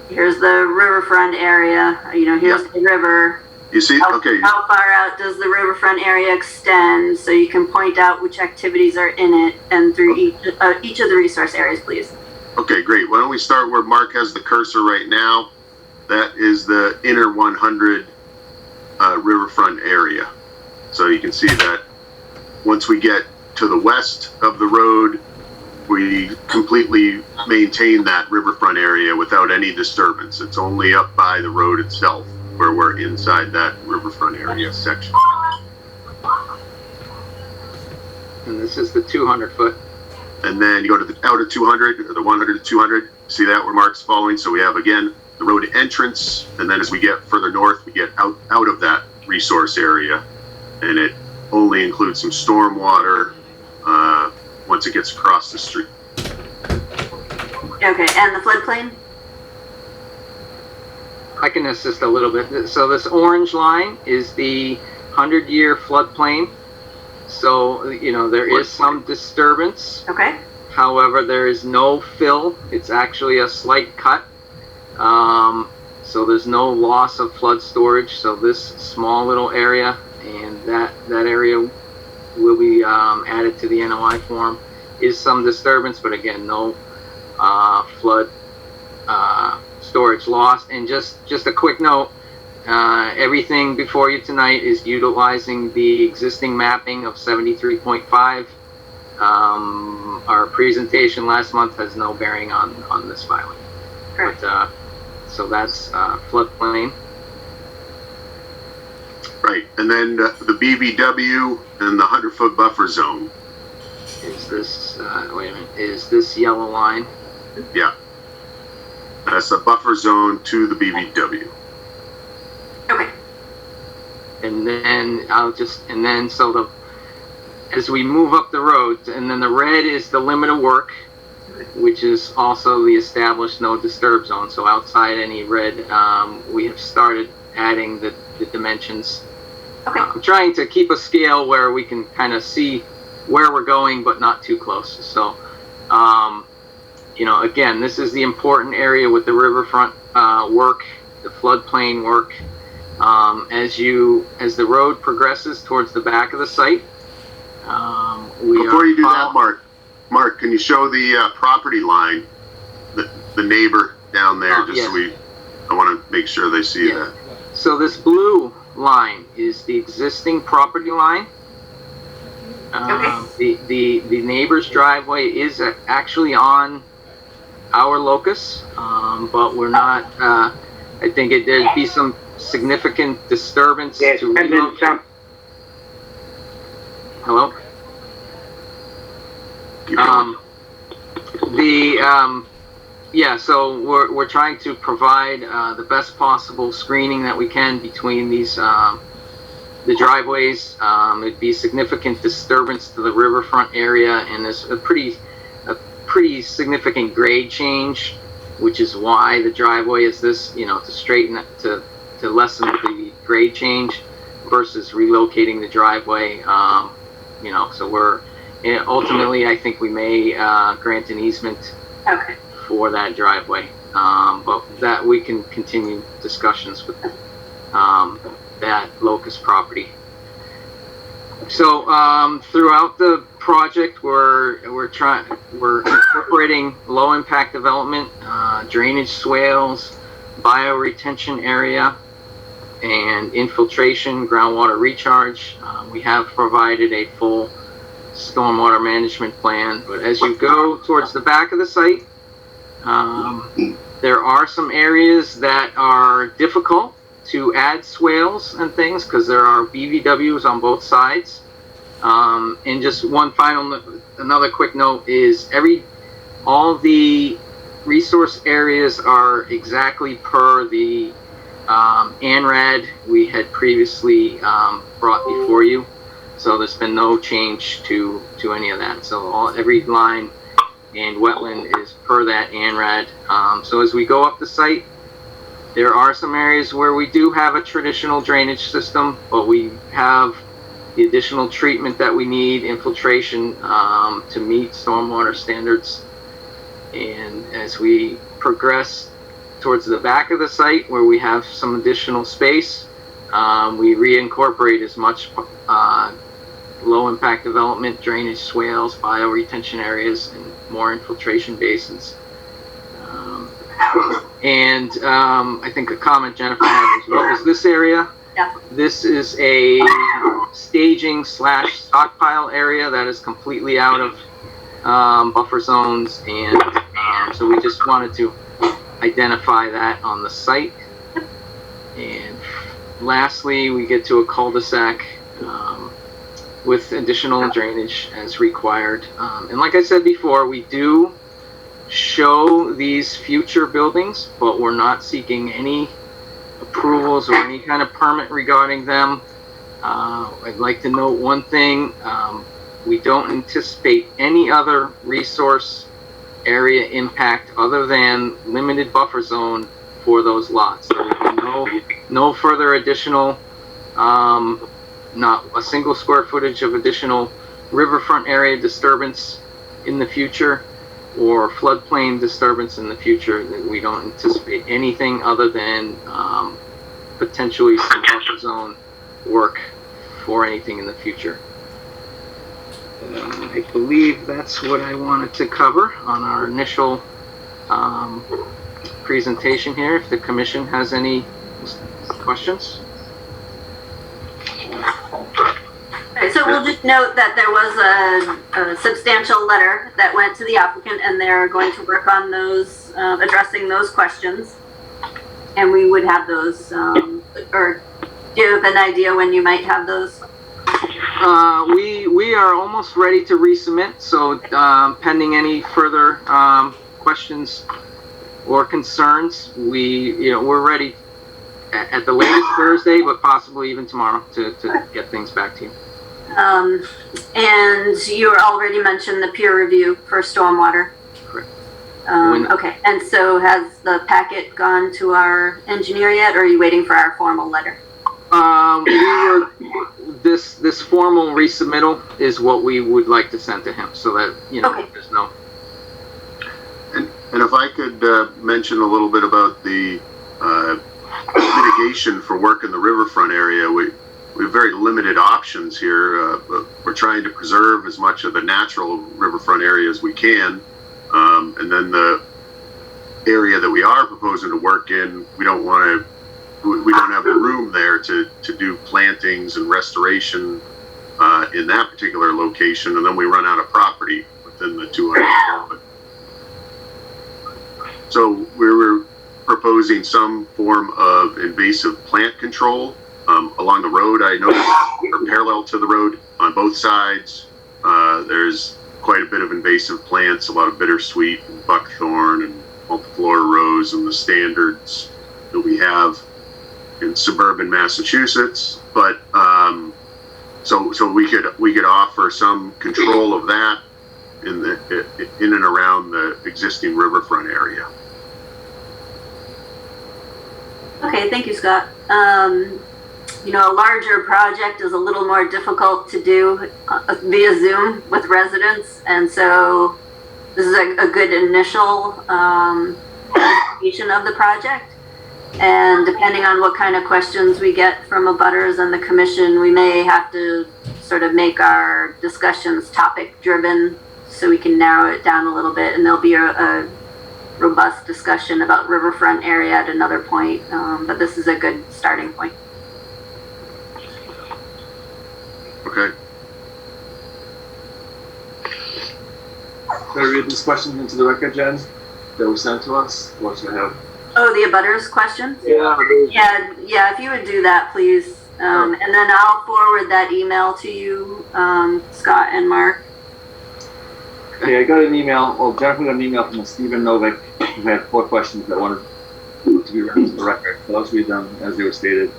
here's the riverfront area, here's the river. You see, okay. How far out does the riverfront area extend? So you can point out which activities are in it and through each of the resource areas, please. Okay, great. Why don't we start where Mark has the cursor right now? That is the inner 100 riverfront area. So you can see that once we get to the west of the road, we completely maintain that riverfront area without any disturbance. It's only up by the road itself where we're inside that riverfront area section. And this is the 200 foot. And then you go to the outer 200, or the 100 to 200. See that where Mark's following? So we have, again, the road entrance, and then as we get further north, we get out of that resource area, and it only includes some stormwater once it gets across the street. Okay, and the floodplain? I can assist a little bit. So this orange line is the 100-year floodplain. So, there is some disturbance. Okay. However, there is no fill. It's actually a slight cut. So there's no loss of flood storage. So this small little area and that area will be added to the NOI form. Is some disturbance, but again, no flood storage lost. And just a quick note, everything before you tonight is utilizing the existing mapping of 73.5. Our presentation last month has no bearing on this filing. Correct. But, so that's floodplain. Right, and then the BVW and the 100-foot buffer zone. Is this, wait a minute, is this yellow line? Yeah. That's a buffer zone to the BVW. Okay. And then so as we move up the road, and then the red is the limit of work, which is also the established no disturb zone. So outside any red, we have started adding the dimensions. Okay. I'm trying to keep a scale where we can kind of see where we're going, but not too close. So, again, this is the important area with the riverfront work, the floodplain work. As the road progresses towards the back of the site, Before you do that, Mark, can you show the property line, the neighbor down there, just yes. so I want to make sure they see Yeah. that. So this blue line is the existing property line. Okay. The neighbor's driveway is actually on our locus, but we're not. I think there'd be some significant disturbance to relocate. Hello. Keep going. So we're trying to provide the best possible screening that we can between these the driveways. It'd be significant disturbance to the riverfront area, and there's a pretty significant grade change, which is why the driveway is this, to straighten it, to lessen the grade change versus relocating the driveway. So we're ultimately, I think we may grant an easement. Okay. For that driveway, but that we can continue discussions with that locus property. So throughout the project, we're incorporating low impact development, drainage swales, bioretention area, and infiltration, groundwater recharge. We have provided a full stormwater management plan, but as you go towards the back of the site, there are some areas that are difficult to add swales and things because there are BVWs on both sides. And just another quick note is all the resource areas are exactly per the ANRAD we had previously brought before you. So there's been no change to any of that. So every line and wetland is per that ANRAD. So as we go up the site, there are some areas where we do have a traditional drainage system, but we have the additional treatment that we need, infiltration, to meet stormwater standards. And as we progress towards the back of the site where we have some additional space, we reincorporate as much low impact development, drainage swales, bioretention areas, and more infiltration basins. I think a comment Jennifer had was, what was this area? Yeah. This is a staging / stockpile area that is completely out of buffer zones, and so we just wanted to identify that on the site. And lastly, we get to a cul-de-sac with additional drainage as required. And like I said before, we do show these future buildings, but we're not seeking any approvals or any kind of permit regarding them. I'd like to note one thing. We don't anticipate any other resource area impact other than limited buffer zone for those lots. There will be no further additional, not a single square footage of additional riverfront area disturbance in the future or floodplain disturbance in the future. We don't anticipate anything other than potentially some buffer zone work for anything in the future. I believe that's what I wanted to cover on our initial presentation here. If the commission has any questions. Okay, so we'll just note that there was a substantial letter that went to the applicant, and they're going to work on those, addressing those questions. And we would have those, or do you have an idea when you might have those? We are almost ready to resubmit, so pending any further questions or concerns, we're ready at the latest Thursday, but possibly even tomorrow to get things back to you. And you already mentioned the peer review for stormwater. Correct. Okay, and so has the packet gone to our engineer yet, or are you waiting for our formal letter? This formal resubmittal is what we would like to send to him, so that Okay. there's no. And if I could mention a little bit about the mitigation for work in the riverfront area, we have very limited options here. But we're trying to preserve as much of the natural riverfront area as we can, and then the area that we are proposing to work in, we don't have the room there to do plantings and restoration in that particular location, and then we run out of property within the 200 foot. So we were proposing some form of invasive plant control along the road. I noticed, or parallel to the road on both sides, there's quite a bit of invasive plants, a lot of bittersweet and buckthorn and multiflora rose and the standards that we have in suburban Massachusetts. But so we could offer some control of that in and around the existing riverfront area. Okay, thank you, Scott. A larger project is a little more difficult to do via Zoom with residents, and so this is a good initial presentation of the project. And depending on what kind of questions we get from abutters and the commission, we may have to sort of make our discussions topic driven so we can narrow it down a little bit, and there'll be a robust discussion about riverfront area at another point, but this is a good starting point. Okay. Should I read these questions into the record, Jen, that were sent to us? What should I have? Oh, the abutters questions? Yeah. Yeah, if you would do that, please. And then I'll forward that email to you, Scott and Mark. Okay, I got an email, Jennifer got an email from Stephen Novick, who had 4 questions that wanted to be read into the record. So let's read them as they were stated.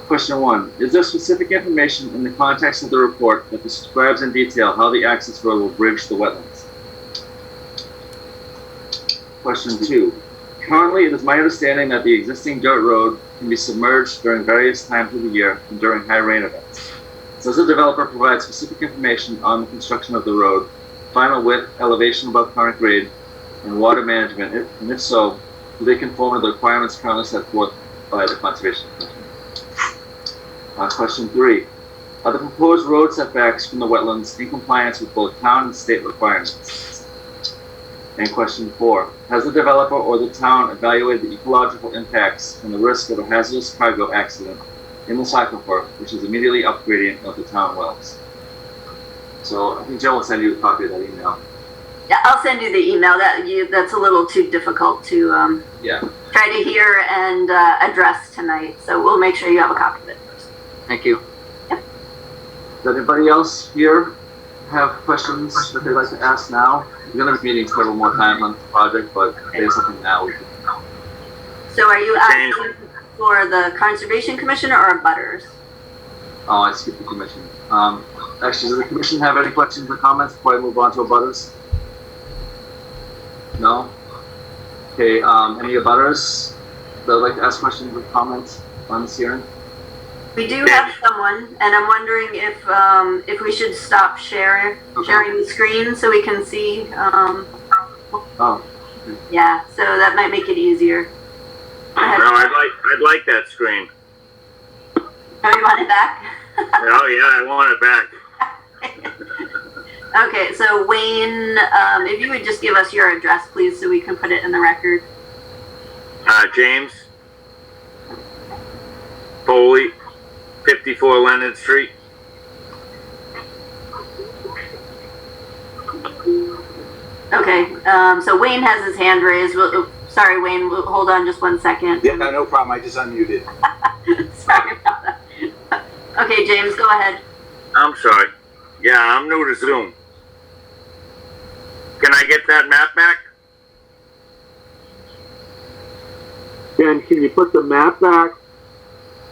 Question 1, is there specific information in the context of the report that describes in detail how the access road will bridge the wetlands? Question 2, currently it is my understanding that the existing dirt road can be submerged during various times of the year and during high rain events. Does the developer provide specific information on the construction of the road, final width, elevation above current grade, and water management, and if so, do they conform to the requirements currently set forth by the Conservation Commission? Question 3, are the proposed road setbacks from the wetlands in compliance with both town and state requirements? And question 4, has the developer or the town evaluated the ecological impacts and the risk of a hazardous cargo accident in the aquifer, which is immediately upgradient of the town wells? So I think Joe will send you a copy of that email. Yeah, I'll send you the email. That's a little too difficult to try to hear and address tonight. So we'll make sure you have a copy of it first. Thank you. Yeah. Does anybody else here have questions that they'd like to ask now? We're going to be meeting several more times on the project, but if there's something now, we can. So are you asking for the Conservation Commission or abutters? Oh, I skipped the commission. Actually, does the commission have any questions or comments before I move on to abutters? No? Okay, any abutters that would like to ask questions or comments on this hearing? We do have someone, and I'm wondering if we should stop sharing the screen so we can see. Oh. Yeah, so that might make it easier. No, I'd like that screen. Oh, you want it back? Oh yeah, I want it back. Okay, so Wayne, if you would just give us your address, please, so we can put it in the record. James Foley, 54 Leonard Street. Okay, so Wayne has his hand raised. Sorry, Wayne, hold on just 1 second. Yeah, no problem. I just unmuted. Sorry about that. Okay, James, go ahead. I'm sorry. Yeah, I'm new to Zoom. Can I get that map back? Ken, can you put the map back?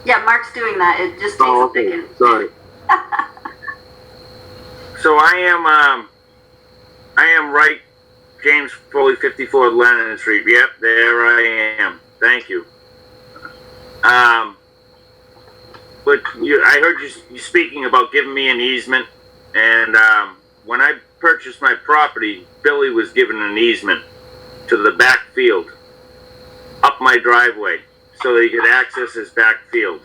Yeah, Mark's doing that. It just takes a second. Sorry. So I am right, James Foley, 54 Lennon Street. Yep, there I am. Thank you. But I heard you speaking about giving me an easement, and when I purchased my property, Billy was given an easement to the back field, up my driveway, so that he could access his back field.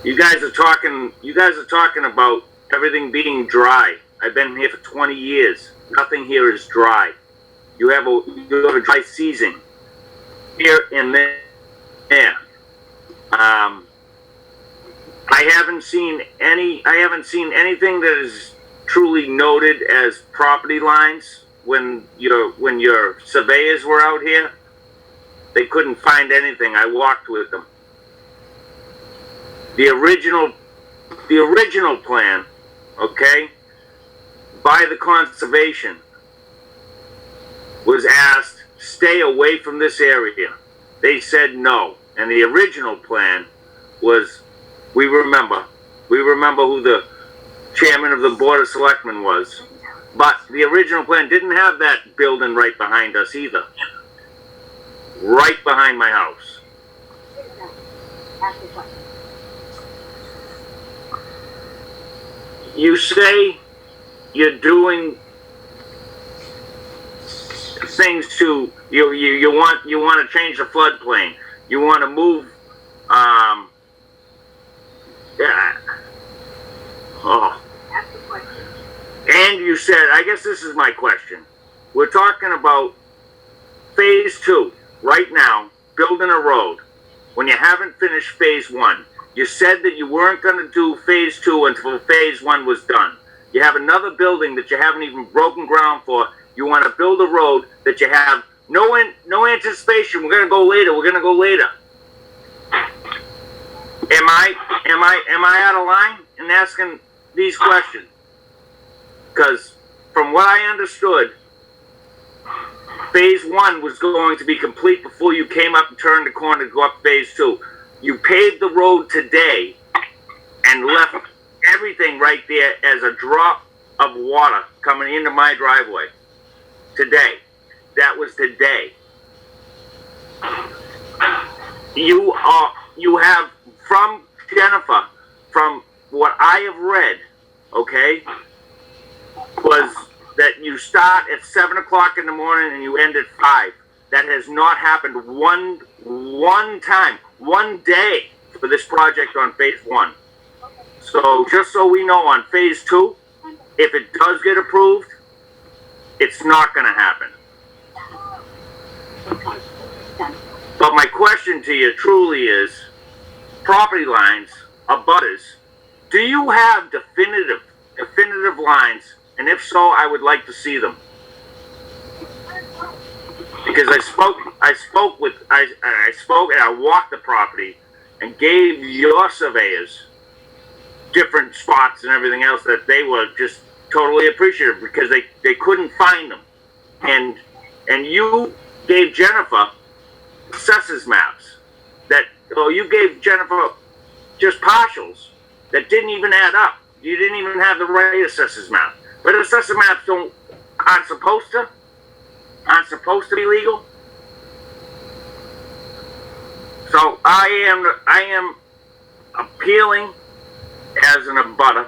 You guys are talking about everything being dry. I've been here for 20 years. Nothing here is dry. You have a dry season here and there. I haven't seen anything that is truly noted as property lines when your surveyors were out here. They couldn't find anything. I walked with them. The original plan, okay, by the conservation, was asked, stay away from this area. They said no. And the original plan was, we remember who the chairman of the Board of Selectmen was. But the original plan didn't have that building right behind us either. Right behind my house. You say you're doing things to you want to change the floodplain. You want to move And you said, I guess this is my question. We're talking about phase 2 right now, building a road, when you haven't finished phase 1. You said that you weren't going to do phase 2 until phase 1 was done. You have another building that you haven't even broken ground for. You want to build a road that you have no anticipation. We're going to go later. Am I out of line in asking these questions? Because from what I understood, phase 1 was going to be complete before you came up and turned the corner to go up phase 2. You paved the road today and left everything right there as a drop of water coming into my driveway. Today. That was today. You have, from Jennifer, from what I have read, okay, was that you start at 7 o'clock in the morning and you end at 5. That has not happened one time, one day for this project on phase 1. So just so we know, on phase 2, if it does get approved, it's not going to happen. But my question to you truly is, property lines, abutters, do you have definitive lines? And if so, I would like to see them. Because I spoke and I walked the property and gave your surveyors different spots and everything else that they were just totally appreciative because they couldn't find them. And you gave Jennifer assessors maps that, you gave Jennifer just partials that didn't even add up. You didn't even have the right assessor's map. But assessor maps aren't supposed to be legal. So I am appealing as an abutter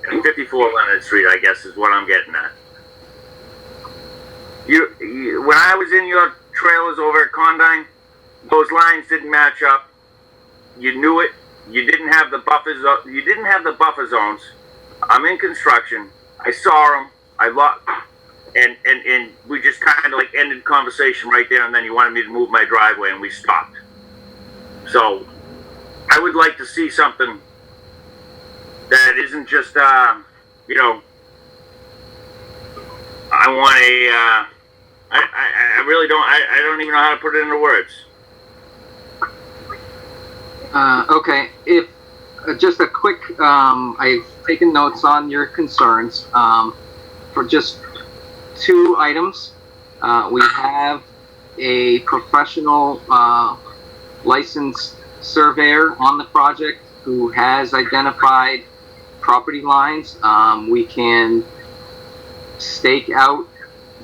at 54 Leonard Street, I guess is what I'm getting at. You when I was in your trailers over at Condyne, those lines didn't match up. You knew it. You didn't have the buffer zones. I'm in construction. I saw them. And we just kind of like ended conversation right there, and then you wanted me to move my driveway, and we stopped. So I would like to see something that isn't just you know, I want a I really don't I don't even know how to put it into words. Okay, if just a quick, I've taken notes on your concerns. For just 2 items, we have a professional licensed surveyor on the project who has identified property lines. We can stake out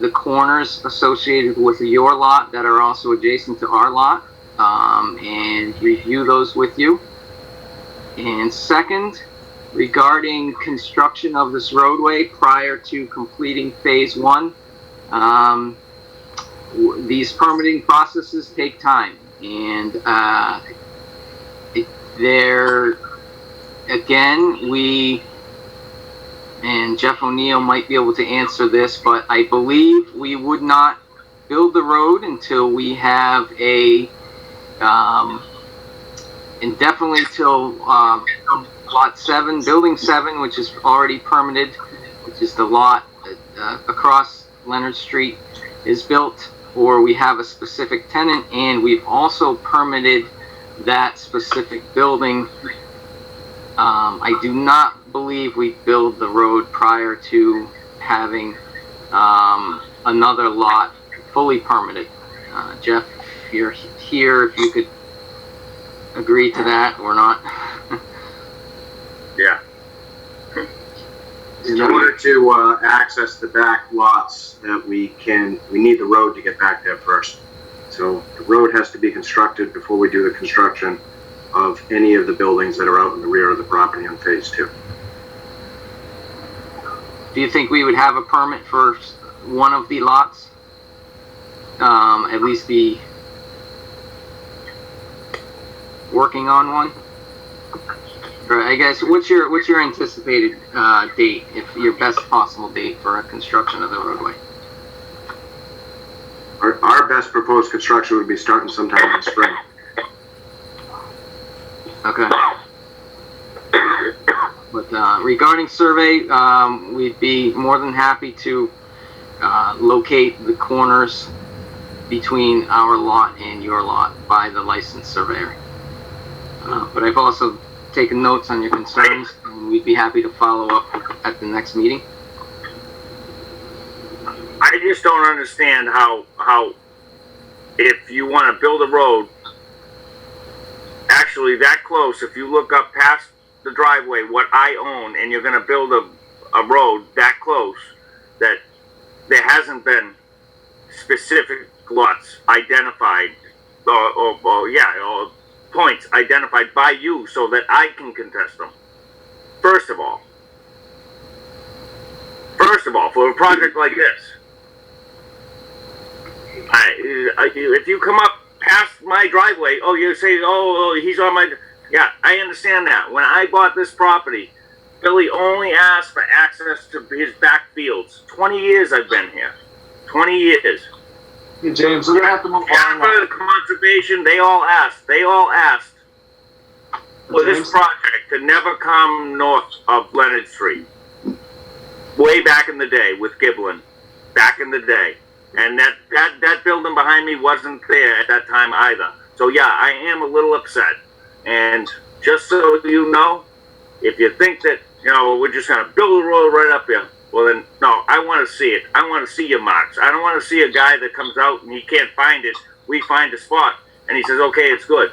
the corners associated with your lot that are also adjacent to our lot, and review those with you. And second, regarding construction of this roadway prior to completing phase 1, these permitting processes take time, and and Jeff O'Neill might be able to answer this, but I believe we would not build the road until we have and definitely till lot 7, building 7, which is already permitted, which is the lot across Leonard Street, is built, or we have a specific tenant, and we've also permitted that specific building. I do not believe we build the road prior to having another lot fully permitted. Jeff, if you're here, if you could agree to that or not. Yeah. In order to access the back lots, we need the road to get back there first. So the road has to be constructed before we do the construction of any of the buildings that are out in the rear of the property on phase 2. Do you think we would have a permit for one of the lots? At least be working on one? Or I guess, what's your anticipated date, if your best possible date for a construction of the roadway? Our best proposed construction would be starting sometime in the spring. Okay. But regarding survey, we'd be more than happy to locate the corners between our lot and your lot by the licensed surveyor. But I've also taken notes on your concerns, and we'd be happy to follow up at the next meeting. I just don't understand how if you want to build a road actually that close, if you look up past the driveway, what I own, and you're going to build a road that close, that there hasn't been specific lots identified, or points identified by you so that I can contest them. First of all, for a project like this, if you come up past my driveway, you say, he's on my, yeah, I understand that. When I bought this property, Billy only asked for access to his back fields. 20 years I've been here. 20 years. Hey, James, we're gonna have to move on. The conservation, they all asked for this project to never come north of Leonard Street. Way back in the day with Giblin. Back in the day. And that building behind me wasn't there at that time either. So yeah, I am a little upset. And just so you know, if you think that, we're just gonna build a road right up here, well then, no, I want to see it. I want to see your marks. I don't want to see a guy that comes out and he can't find it. We find a spot and he says, okay, it's good.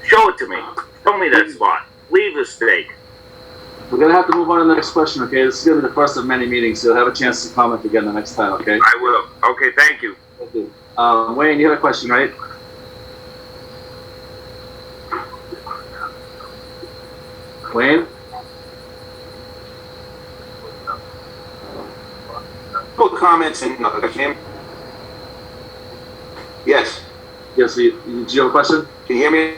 Show it to me. Show me that spot. Leave the stake. We're gonna have to move on to the next question, okay? This is gonna be the first of many meetings, so you'll have a chance to comment again the next time, okay? I will. Okay, thank you. Thank you. Wayne, you had a question, right? Wayne? Couple comments and yes. Yes, do you have a question? Can you hear me?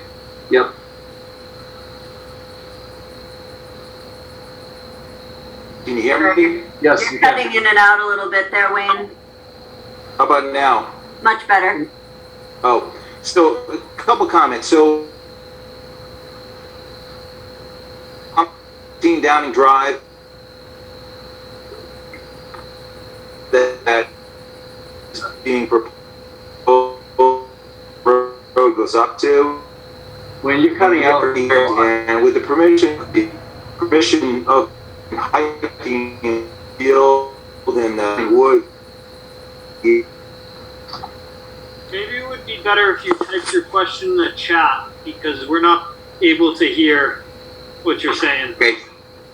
Yep. Can you hear me? Yes, You're cutting in and out a little bit there, Wayne. How about now? Much better. Oh, so a couple comments. So I'm seeing Downing Drive that is being proposed road goes up to. When you're cutting out, and with the permission of hiking and field and wood. Maybe it would be better if you typed your question in the chat because we're not able to hear what you're saying. Okay,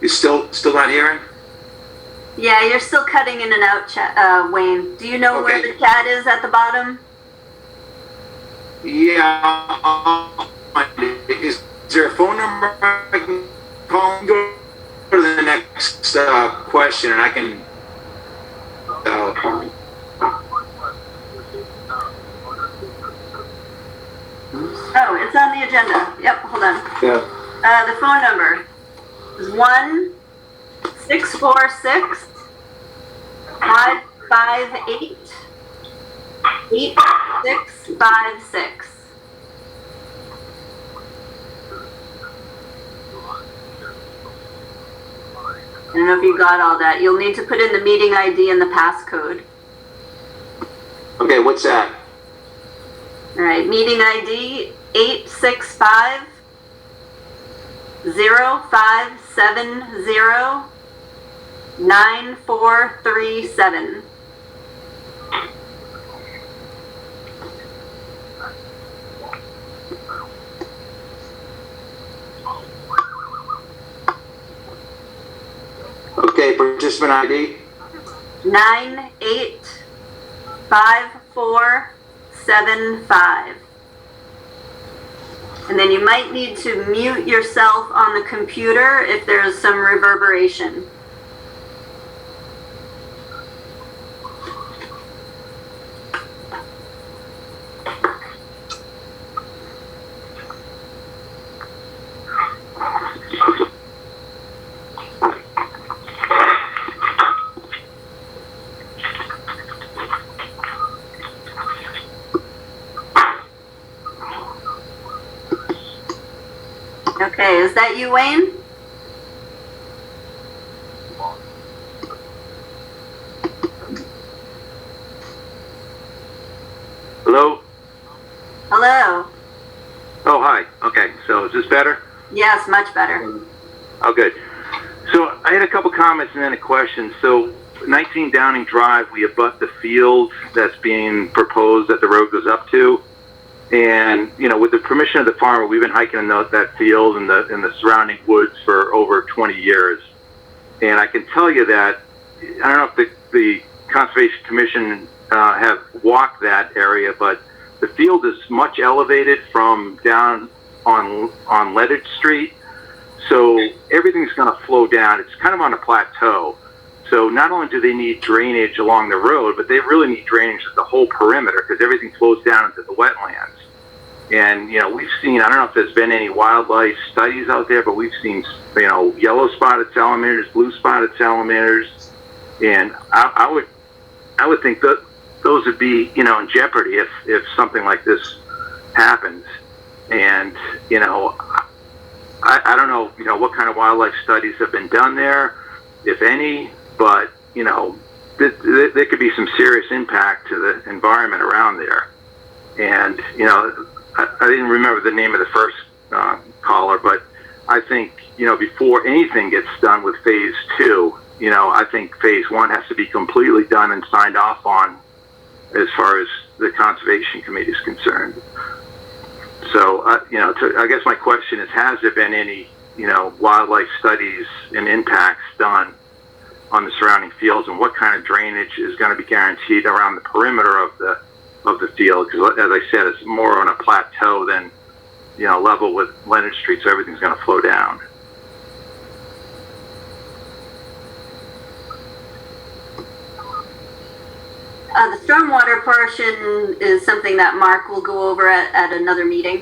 you still not hearing? Yeah, you're still cutting in and out, Wayne. Do you know where the chat is at the bottom? Yeah. Is there a phone number I can call and go to the next question and I can Oh, it's on the agenda. Yep, hold on. Yeah. The phone number is 1-646-558-8656. I don't know if you got all that. You'll need to put in the meeting ID and the passcode. Okay, what's that? All right, meeting ID 865-0570-9437. Okay, participant ID? 985475. And then you might need to mute yourself on the computer if there's some reverberation. Okay, is that you, Wayne? Hello? Hello. Oh, hi. Okay, so is this better? Yes, much better. Oh, good. So I had a couple comments and then a question. So 19 Downing Drive, we abut the field that's being proposed that the road goes up to. And, you know, with the permission of the farmer, we've been hiking in that field and the surrounding woods for over 20 years. And I can tell you that, I don't know if the Conservation Commission have walked that area, but the field is much elevated from down on Leadage Street. So everything's going to flow down. It's kind of on a plateau. So not only do they need drainage along the road, but they really need drainage at the whole perimeter because everything flows down into the wetlands. And, you know, we've seen, I don't know if there's been any wildlife studies out there, but we've seen, you know, yellow spotted salamanders, blue spotted salamanders. And I would think that those would be, you know, in jeopardy if something like this happens. And, you know, I don't know, you know, what kind of wildlife studies have been done there, if any, but, you know, there could be some serious impact to the environment around there. And, you know, I didn't remember the name of the first caller, but I think, you know, before anything gets done with phase 2, you know, I think phase 1 has to be completely done and signed off on as far as the Conservation Committee is concerned. So, you know, I guess my question is, has there been any wildlife studies and impacts done on the surrounding fields and what kind of drainage is going to be guaranteed around the perimeter of the field. Because as I said, it's more on a plateau than, level with Leonard Street, so everything's going to flow down. The stormwater portion is something that Mark will go over at another meeting.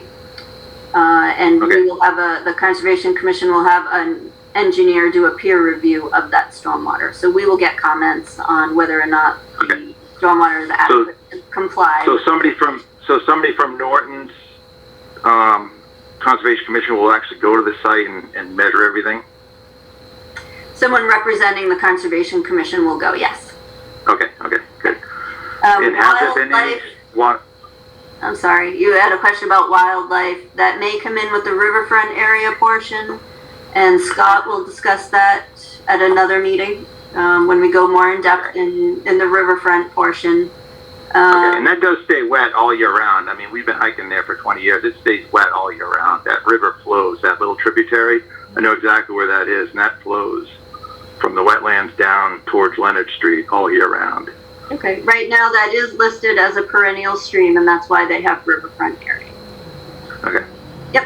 And Okay. we will have the Conservation Commission will have an engineer do a peer review of that stormwater. So we will get comments on whether or not the stormwater is adequate to comply. So somebody from Norton's Conservation Commission will actually go to the site and measure everything? Someone representing the Conservation Commission will go, yes. Okay, good. And has there been any, I'm sorry, you had a question about wildlife. That may come in with the Riverfront area portion, and Scott will discuss that at another meeting when we go more in depth in the Riverfront portion. Okay, and that does stay wet all year round. I mean, we've been hiking there for 20 years. It stays wet all year round. That river flows, that little tributary. I know exactly where that is, and that flows from the wetlands down towards Leonard Street all year round. Okay, right now that is listed as a perennial stream, and that's why they have Riverfront area. Okay. Yep.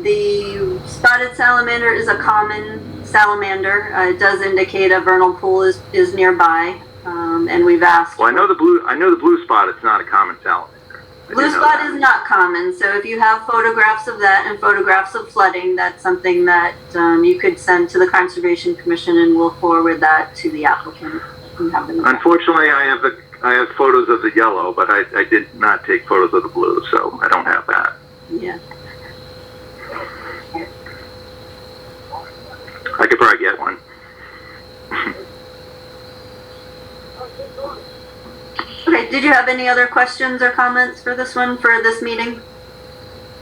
The spotted salamander is a common salamander. It does indicate a vernal pool is nearby, and we've asked. Well, I know the blue spot. It's not a common salamander. Blue spot is not common, so if you have photographs of that and photographs of flooding, that's something that you could send to the Conservation Commission, and we'll forward that to the applicant. And have them. Unfortunately, I have photos of the yellow, but I did not take photos of the blue, so I don't have that. Yeah. I could probably get one. Okay, did you have any other questions or comments for this meeting?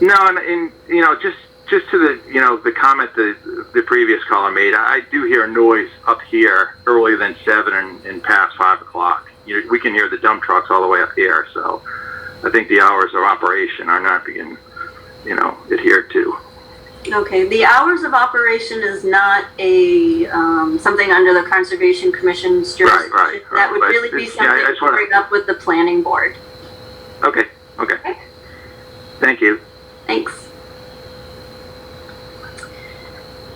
No, and just to the comment the previous caller made, I do hear noise up here earlier than 7 and past 5 o'clock. We can hear the dump trucks all the way up here, so I think the hours of operation are not being, adhered to. Okay, the hours of operation is not a something under the Conservation Commission's jurisdiction. Right. That would really be something to bring up with the planning board. Okay. Thank you. Thanks.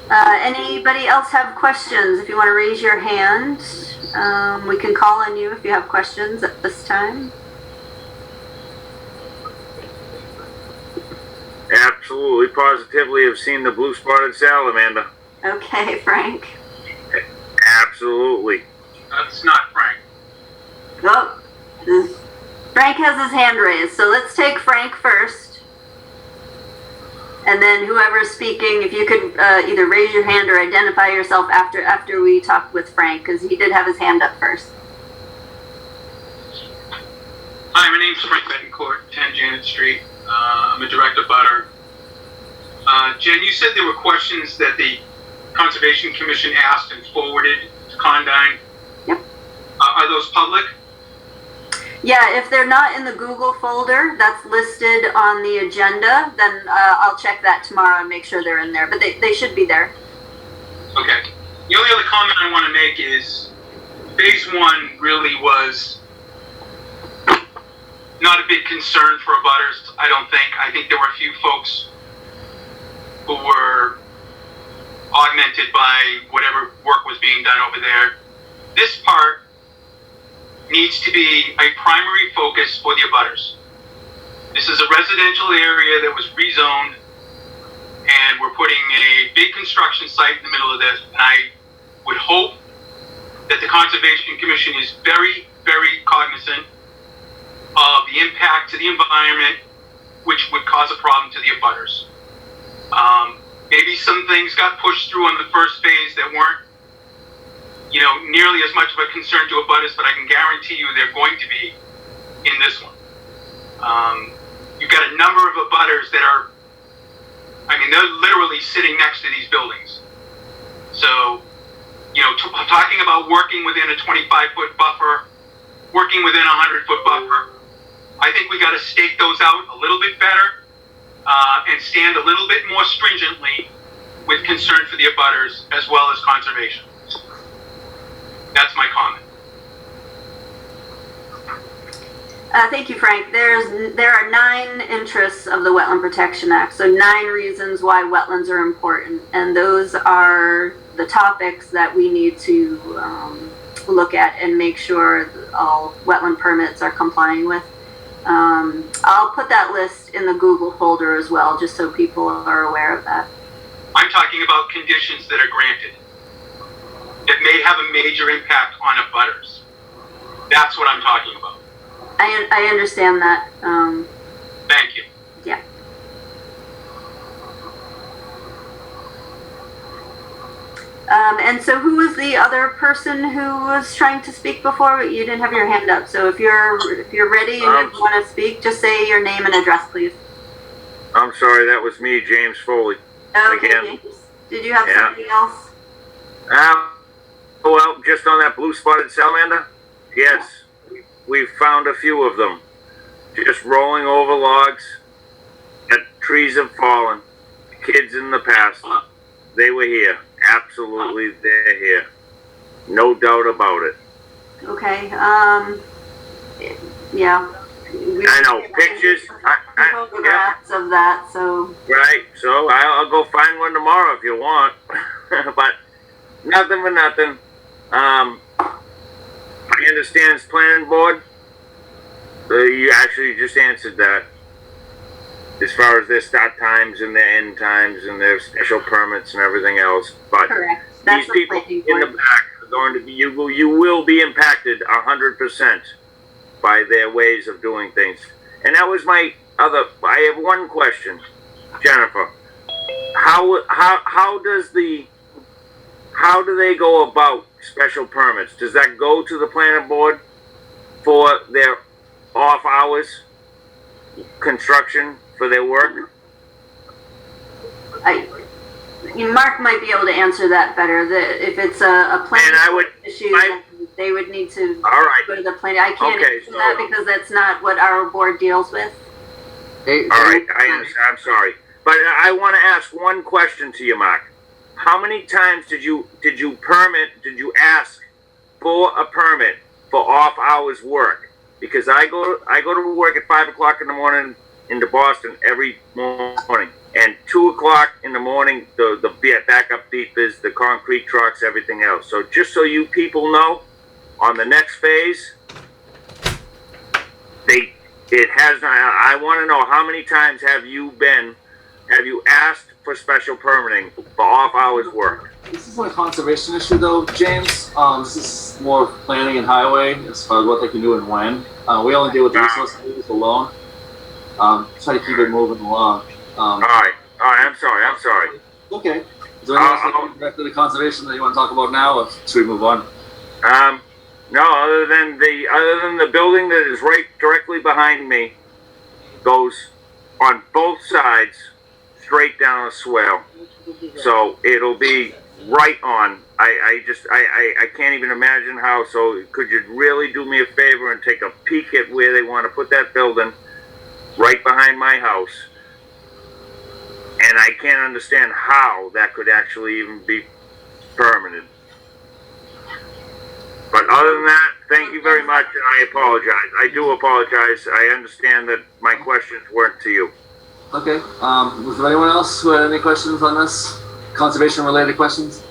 Anybody else have questions? If you want to raise your hand, we can call on you if you have questions at this time. Absolutely, positively have seen the blue spotted salamander. Okay, Frank. Absolutely. That's not Frank. Oh, Frank has his hand raised, so let's take Frank first. And then whoever's speaking, if you could either raise your hand or identify yourself after we talk with Frank, because he did have his hand up first. Hi, my name's Frank Betancourt, 10 Janet Street. I'm a direct abutter. Jen, you said there were questions that the Conservation Commission asked and forwarded to Condyne. Yep. Are those public? Yeah, if they're not in the Google folder that's listed on the agenda, then I'll check that tomorrow and make sure they're in there. But they should be there. Okay. The only other comment I want to make is phase 1 really was not a big concern for abutters, I don't think. I think there were a few folks who were augmented by whatever work was being done over there. This part needs to be a primary focus for the abutters. This is a residential area that was rezoned, and we're putting a big construction site in the middle of this, and I would hope that the Conservation Commission is very, very cognizant of the impact to the environment, which would cause a problem to the abutters. Maybe some things got pushed through on the first phase that weren't, nearly as much of a concern to abutters, but I can guarantee you they're going to be in this one. You've got a number of abutters that are, they're literally sitting next to these buildings. So, talking about working within a 25-foot buffer, working within a 100-foot buffer, I think we got to stake those out a little bit better and stand a little bit more stringently with concern for the abutters as well as conservation. That's my comment. Thank you, Frank. There are 9 interests of the Wetland Protection Act, so 9 reasons why wetlands are important, and those are the topics that we need to look at and make sure all wetland permits are complying with. I'll put that list in the Google folder as well, just so people are aware of that. I'm talking about conditions that are granted that may have a major impact on abutters. That's what I'm talking about. I understand that. Thank you. Yeah. And so who was the other person who was trying to speak before? You didn't have your hand up. So if you're ready and you want to speak, just say your name and address, please. I'm sorry, that was me, James Foley. Okay, Again. James. Did you have something else? Well, just on that blue spotted salamander, yes, we've found a few of them, just rolling over logs. That trees have fallen. Kids in the past, they were here. Absolutely, they're here. No doubt about it. Okay. Yeah. I know pictures. Photographs of that. So. Right. So I'll go find one tomorrow if you want. But nothing for nothing. I understand it's planning board. You actually just answered that. As far as their start times and their end times and their special permits and everything else. But correct. That's these people in the back are going to be, you will be impacted 100% by their ways of doing things. And that was my other, I have one question, Jennifer. How do they go about special permits? Does that go to the planning board for their off hours construction for their work? Mark might be able to answer that better. If it's a planning issue, they would need to go to the planning. I can't answer that because that's not what our board deals with. All right, I understand. I'm sorry, but I want to ask one question to you, Mark. How many times did you ask for a permit for off hours work? Because I go to work at 5 o'clock in the morning into Boston every morning, and 2 o'clock in the morning the backup beepers, the concrete trucks, everything else. So just so you people know, on the next phase, it has not. I want to know how many times have you asked for special permitting for off hours work? This isn't a conservation issue though, James. This is more of planning and highway as far as what they can do and when. We only deal with resource areas alone. Try to keep it moving along. All right, I'm sorry. Okay. Is there anything else directly to conservation that you want to talk about now, or should we move on? No, other than the building that is right directly behind me goes on both sides straight down a swale. So it'll be right on. I can't even imagine how. So could you really do me a favor and take a peek at where they want to put that building right behind my house? And I can't understand how that could actually even be permitted. But other than that, thank you very much, and I apologize. I do apologize. I understand that my questions weren't to you. Okay. Was there anyone else who had any questions on this? Conservation-related questions?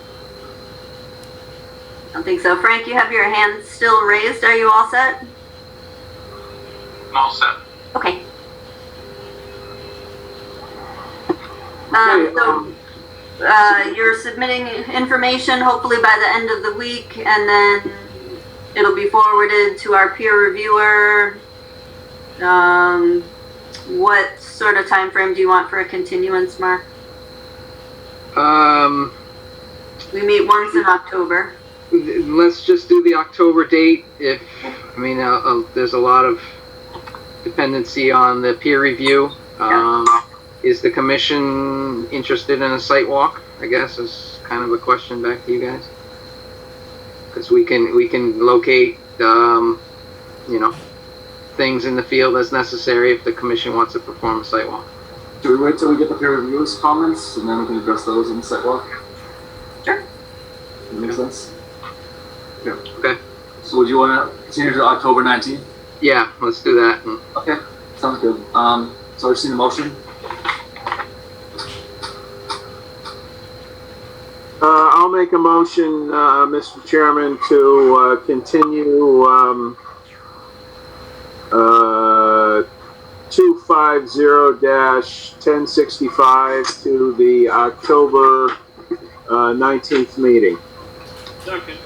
I don't think so. Frank, you have your hand still raised. Are you all set? I'm all set. Okay. You're submitting information hopefully by the end of the week, and then it'll be forwarded to our peer reviewer. What sort of time frame do you want for a continuance, Mark? We meet once in October. Let's just do the October date. There's a lot of dependency on the peer review. Is the commission interested in a site walk? I guess is kind of a question back to you guys. Because we can locate, things in the field as necessary if the commission wants to perform a site walk. Do we wait till we get the peer reviews comments and then we can address those in the sidewalk? Sure. That makes sense? Okay. Okay. So would you want to continue to October 19th? Yeah, let's do that. Okay, sounds good. So I've seen the motion. I'll make a motion, Mr. Chairman, to continue 250-1065 to the October 19th meeting. Second.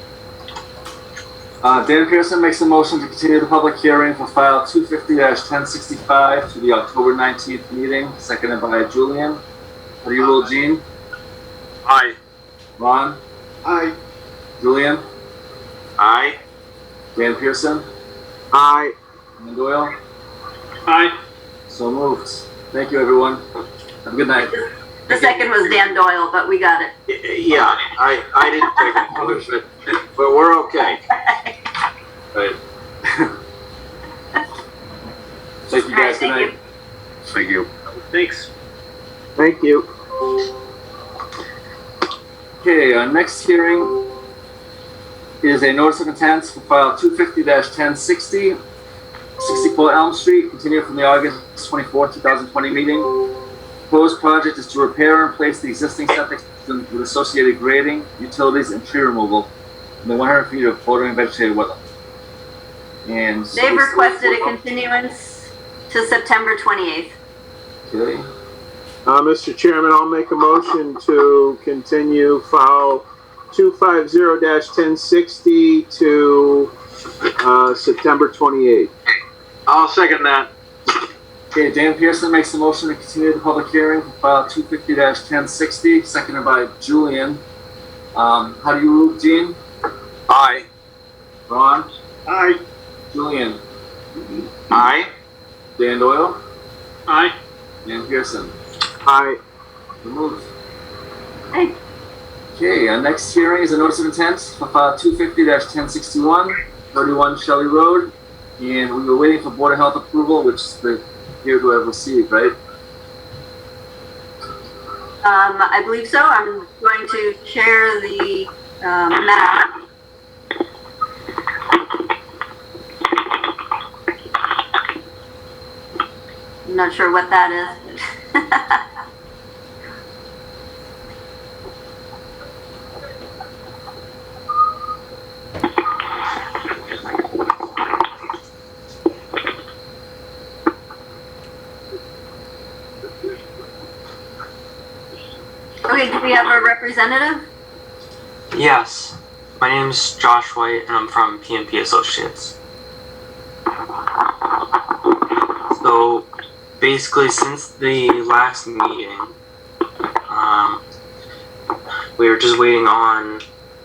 Dan Pearson makes a motion to continue the public hearing for file 250-1065 to the October 19th meeting, seconded by Julian. How do you rule, Gene? Aye. Ron? Aye. Julian? Aye. Dan Pearson? Aye. And Doyle? Aye. So moved. Thank you, everyone. Have a good night. The second was Dan Doyle, but we got it. Yeah, I didn't take it, but we're okay. Right. Thank you, guys. Good night. Thank you. Thanks. Thank you. Okay, our next hearing is a notice of intent for file 250-1060, 64 Elm Street, continued from the August 24, 2020 meeting. Proposed project is to repair and replace the existing septic system with associated grading, utilities, and tree removal in the 100 feet of bordering vegetated wetland. And They've requested a continuance to September 28th. Okay. Mr. Chairman, I'll make a motion to continue file 250-1060 to September 28th. I'll second that. Okay, Dan Pearson makes the motion to continue the public hearing for file 250-1060, seconded by Julian. How do you rule, Gene? Aye. Ron? Aye. Julian? Aye. Dan Doyle? Aye. Dan Pearson? Aye. Removed. Hey. Okay, our next hearing is a notice of intent for file 250-1061, 31 Shelley Road. And we were waiting for Board of Health approval, which the here to have received, right? I believe so. I'm going to share the map. I'm not sure what that is. Okay, do we have a representative? Yes, my name is Josh White and I'm from PMP Associates. So basically since the last meeting, we were just waiting on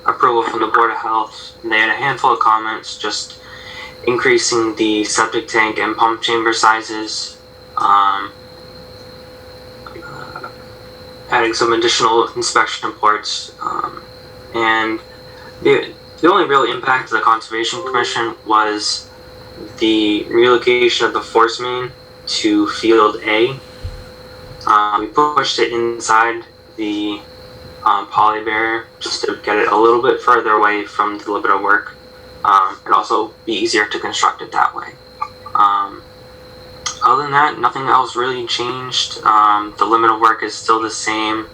approval from the Board of Health. They had a handful of comments just increasing the septic tank and pump chamber sizes, adding some additional inspection reports, and the only real impact to the Conservation Commission was the relocation of the force main to Field A. We pushed it inside the poly barrier just to get it a little bit further away from the limit of work, and also be easier to construct it that way. Other than that, nothing else really changed. The limit of work is still the same.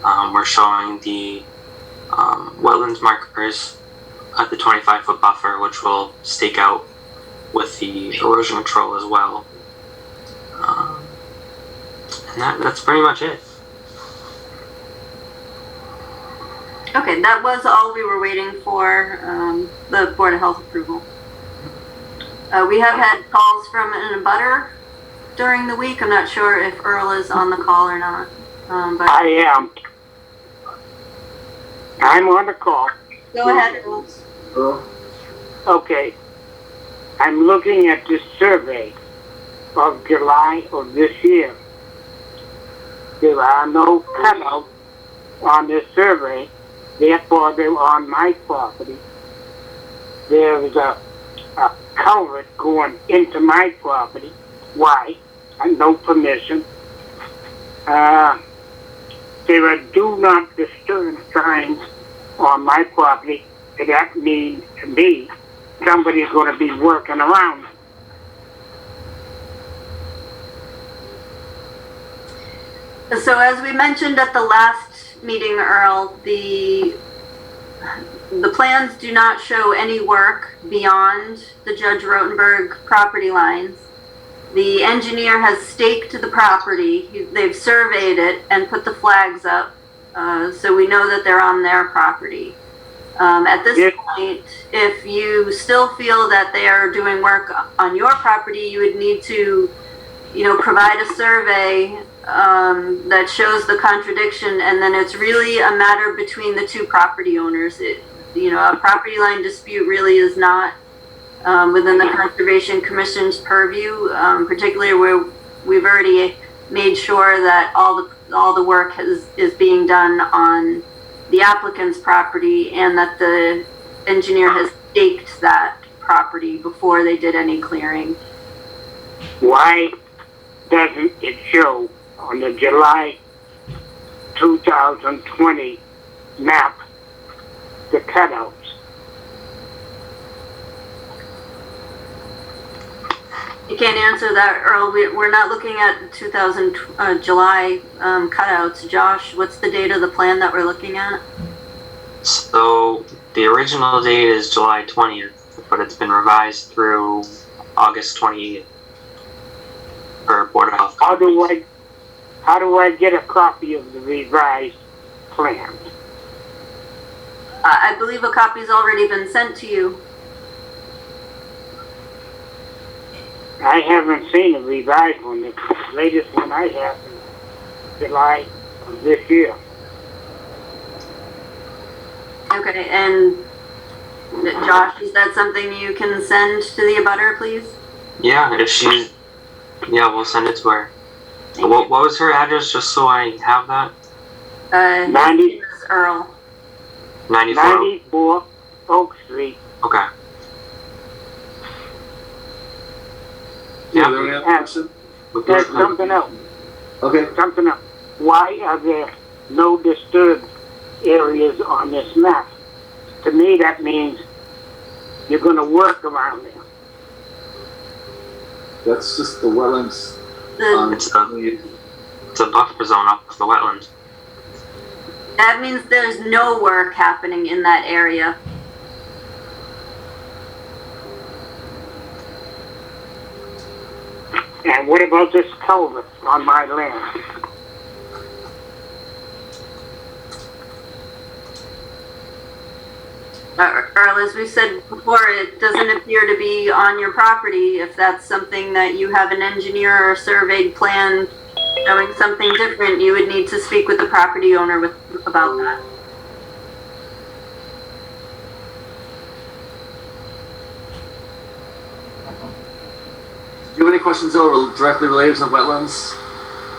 We're showing the wetlands markers at the 25-foot buffer, which will stake out with the erosion control as well. And that's pretty much it. Okay, that was all we were waiting for, the Board of Health approval. We have had calls from an abutter during the week. I'm not sure if Earl is on the call or not. But I am. I'm on the call. Go ahead, Earl. Earl? Okay. I'm looking at this survey of July of this year. There are no cutouts on this survey, therefore they're on my property. There's a culvert going into my property. Why? No permission. there are do not disturb signs on my property. And that means to me, somebody's going to be working around. So as we mentioned at the last meeting, Earl, the plans do not show any work beyond the Judge Rotenberg property lines. The engineer has staked the property. They've surveyed it and put the flags up, so we know that they're on their property. At this point, if you still feel that they are doing work on your property, you would need to, provide a survey that shows the contradiction, and then it's really a matter between the two property owners. A property line dispute really is not within the Conservation Commission's purview, particularly where we've already made sure that all the work is being done on the applicant's property, and that the engineer has staked that property before they did any clearing. Why doesn't it show on the July 2020 map the cutouts? You can't answer that, Earl. We're not looking at July cutouts. Josh, what's the date of the plan that we're looking at? So the original date is July 20th, but it's been revised through August 28th for Board of Health. How do I get a copy of the revised plan? I believe a copy's already been sent to you. I haven't seen a revised one. The latest one I have is July of this year. Okay, and Josh, is that something you can send to the abutter, please? Yeah, we'll send it to her. What was her address, just so I have that? 90 is Earl. 94 Oak Street. Okay. Yeah, there any other question? There's something else. Okay. Something else. Why are there no disturbed areas on this map? To me, that means you're going to work around there. That's just the wetlands. It's a buffer zone off the wetlands. That means there's no work happening in that area. And what about this culvert on my land? Earl, as we said before, it doesn't appear to be on your property. If that's something that you have an engineer or surveyed plan showing something different, you would need to speak with the property owner about that. Do you have any questions that are directly related to wetlands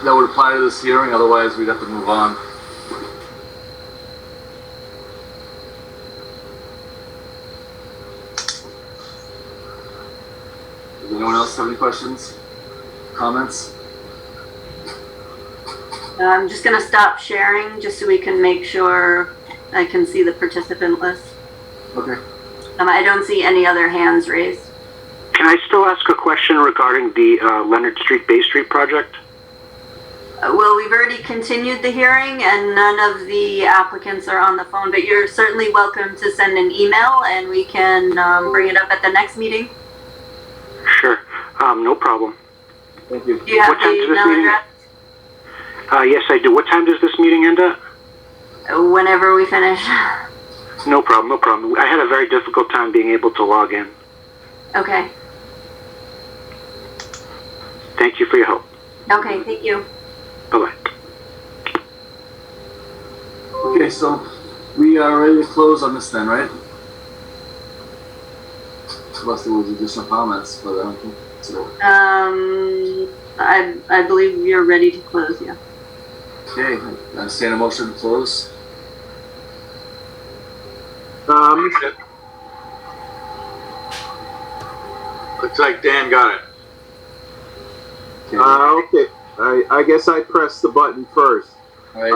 that would apply to this hearing? Otherwise, we'd have to move on. Does anyone else have any questions? Comments? I'm just going to stop sharing just so we can make sure I can see the participant list. Okay. I don't see any other hands raised. Can I still ask a question regarding the Leonard Street Bay Street project? Well, we've already continued the hearing and none of the applicants are on the phone, but you're certainly welcome to send an email and we can bring it up at the next meeting. Sure, no problem. Thank you. Do you have the email address? Yes, I do. What time does this meeting end at? Whenever we finish. No problem, no problem. I had a very difficult time being able to log in. Okay. Thank you for your help. Okay, thank you. Bye-bye. Okay, so we are ready to close on this then, right? Unless there was additional comments, but I don't think so. I believe you're ready to close, yeah. Okay, I understand a motion to close. Looks like Dan got it. Okay. I guess I pressed the button first. All right.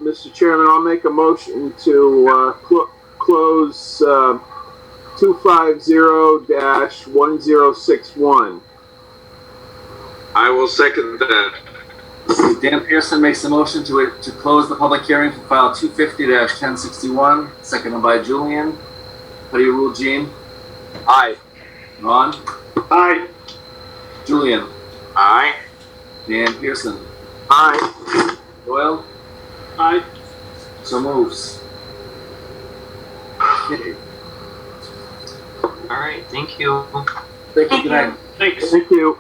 Mr. Chairman, I'll make a motion to close 250-1061. I will second that. Dan Pearson makes the motion to close the public hearing for file 250-1061, seconded by Julian. How do you rule, Gene? Aye. Ron? Aye. Julian? Aye. Dan Pearson? Aye. Doyle? Aye. So moves. Okay. All right, thank you. Thank you. Good night. Thanks. Thank you.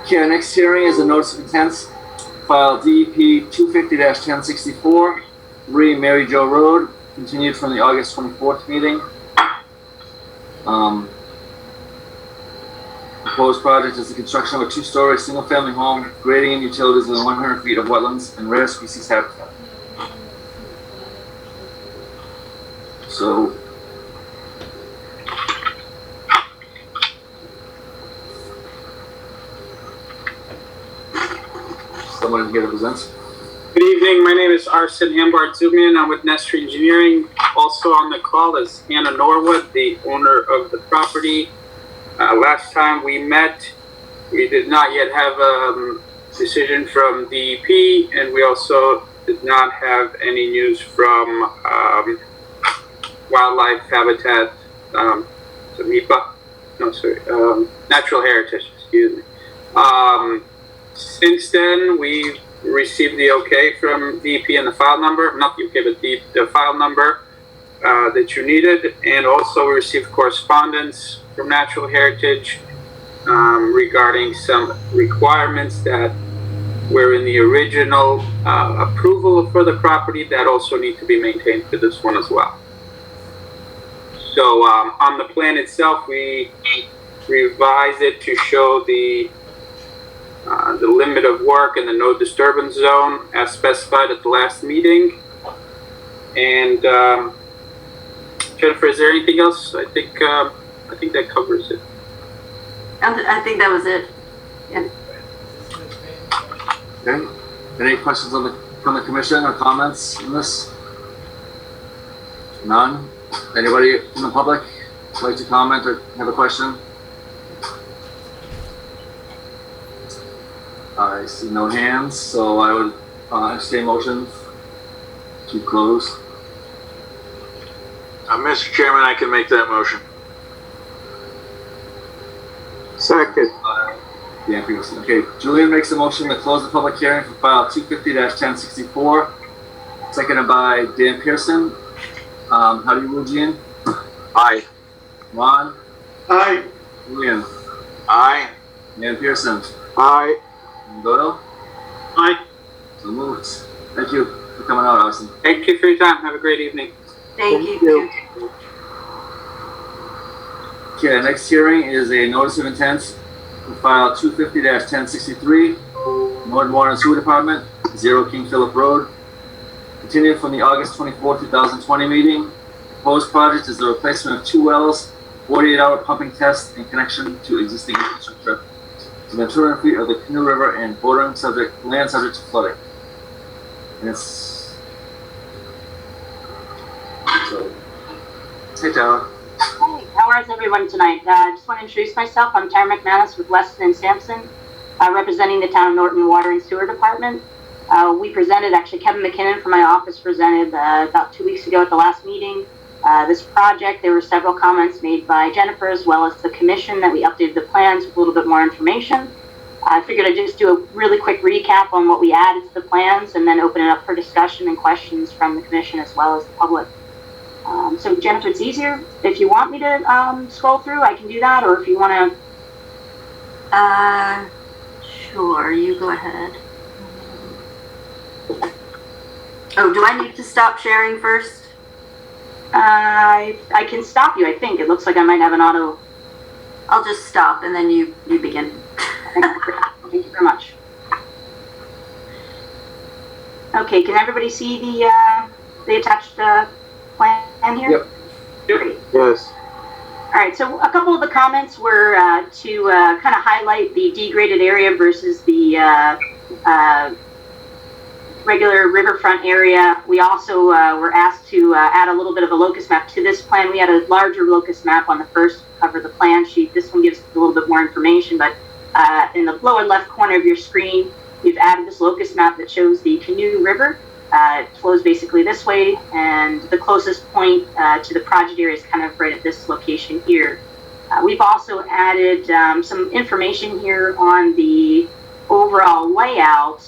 Okay, our next hearing is a notice of intent, file DEP 250-1064, 3 Mary Jo Road, continued from the August 24th meeting. Proposed project is the construction of a 2-story single-family home, grading and utilities within 100 feet of wetlands and rare species habitat. So, someone here to present. Good evening. My name is Arsen Hambard-Zumian. I'm with Nestry Engineering. Also on the call is Hannah Norwood, the owner of the property. Last time we met, we did not yet have a decision from DEP, and we also did not have any news from Wildlife Habitat, MIPA? No, sorry, Natural Heritage, excuse me. Since then, we received the okay from DEP and the file number, not the okay, but the file number that you needed, and also we received correspondence from Natural Heritage regarding some requirements that were in the original approval for the property that also need to be maintained for this one as well. So on the plan itself, we revised it to show the limit of work and the no disturbance zone as specified at the last meeting. And Jennifer, is there anything else? I think that covers it. I think that was it. Yeah. Okay. Any questions from the commission or comments on this? None? Anybody from the public like to comment or have a question? I see no hands, so I would entertain motion to close. Mr. Chairman, I can make that motion. Second. Dan Pearson. Okay, Julian makes a motion to close the public hearing for file 250-1064, seconded by Dan Pearson. How do you rule, Gene? Aye. Ron? Aye. Julian? Aye. Dan Pearson? Aye. And Doyle? Aye. So moved. Thank you for coming out, Austin. Thank you for your time. Have a great evening. Thank you. Okay, the next hearing is a notice of intent for file 250-1063, Northern Water and Sewer Department, 0 King Philip Road. Continued from the August 24, 2020 meeting. Proposed project is the replacement of 2 wells, 48-hour pumping test in connection to existing infrastructure within 200 feet of the Canoe River and bordering land subject to flooding. And it's so. Hey, Tara. Hey, how is everyone tonight? I just want to introduce myself. I'm Tara McManus with Weston and Sampson, representing the town of Norton Water and Sewer Department. We presented, actually Kevin McKinnon from my office presented about 2 weeks ago at the last meeting. This project, there were several comments made by Jennifer as well as the commission that we updated the plans with a little bit more information. I figured I'd just do a really quick recap on what we added to the plans and then open it up for discussion and questions from the commission as well as the public. So Jennifer, it's easier. If you want me to scroll through, I can do that, or if you want to... Sure, you go ahead. Oh, do I need to stop sharing first? I can stop you, I think. It looks like I might have an auto. I'll just stop and then you begin. Thank you very much. Okay, can everybody see the attached plan here? Yep. Great. Yes. All right, so a couple of the comments were to kind of highlight the degraded area versus the regular riverfront area. We also were asked to add a little bit of a locus map to this plan. We had a larger locus map on the first cover of the plan sheet. This one gives a little bit more information, but in the lower left corner of your screen, we've added this locus map that shows the Canoe River. It flows basically this way, and the closest point to the project area is kind of right at this location here. We've also added some information here on the overall layout.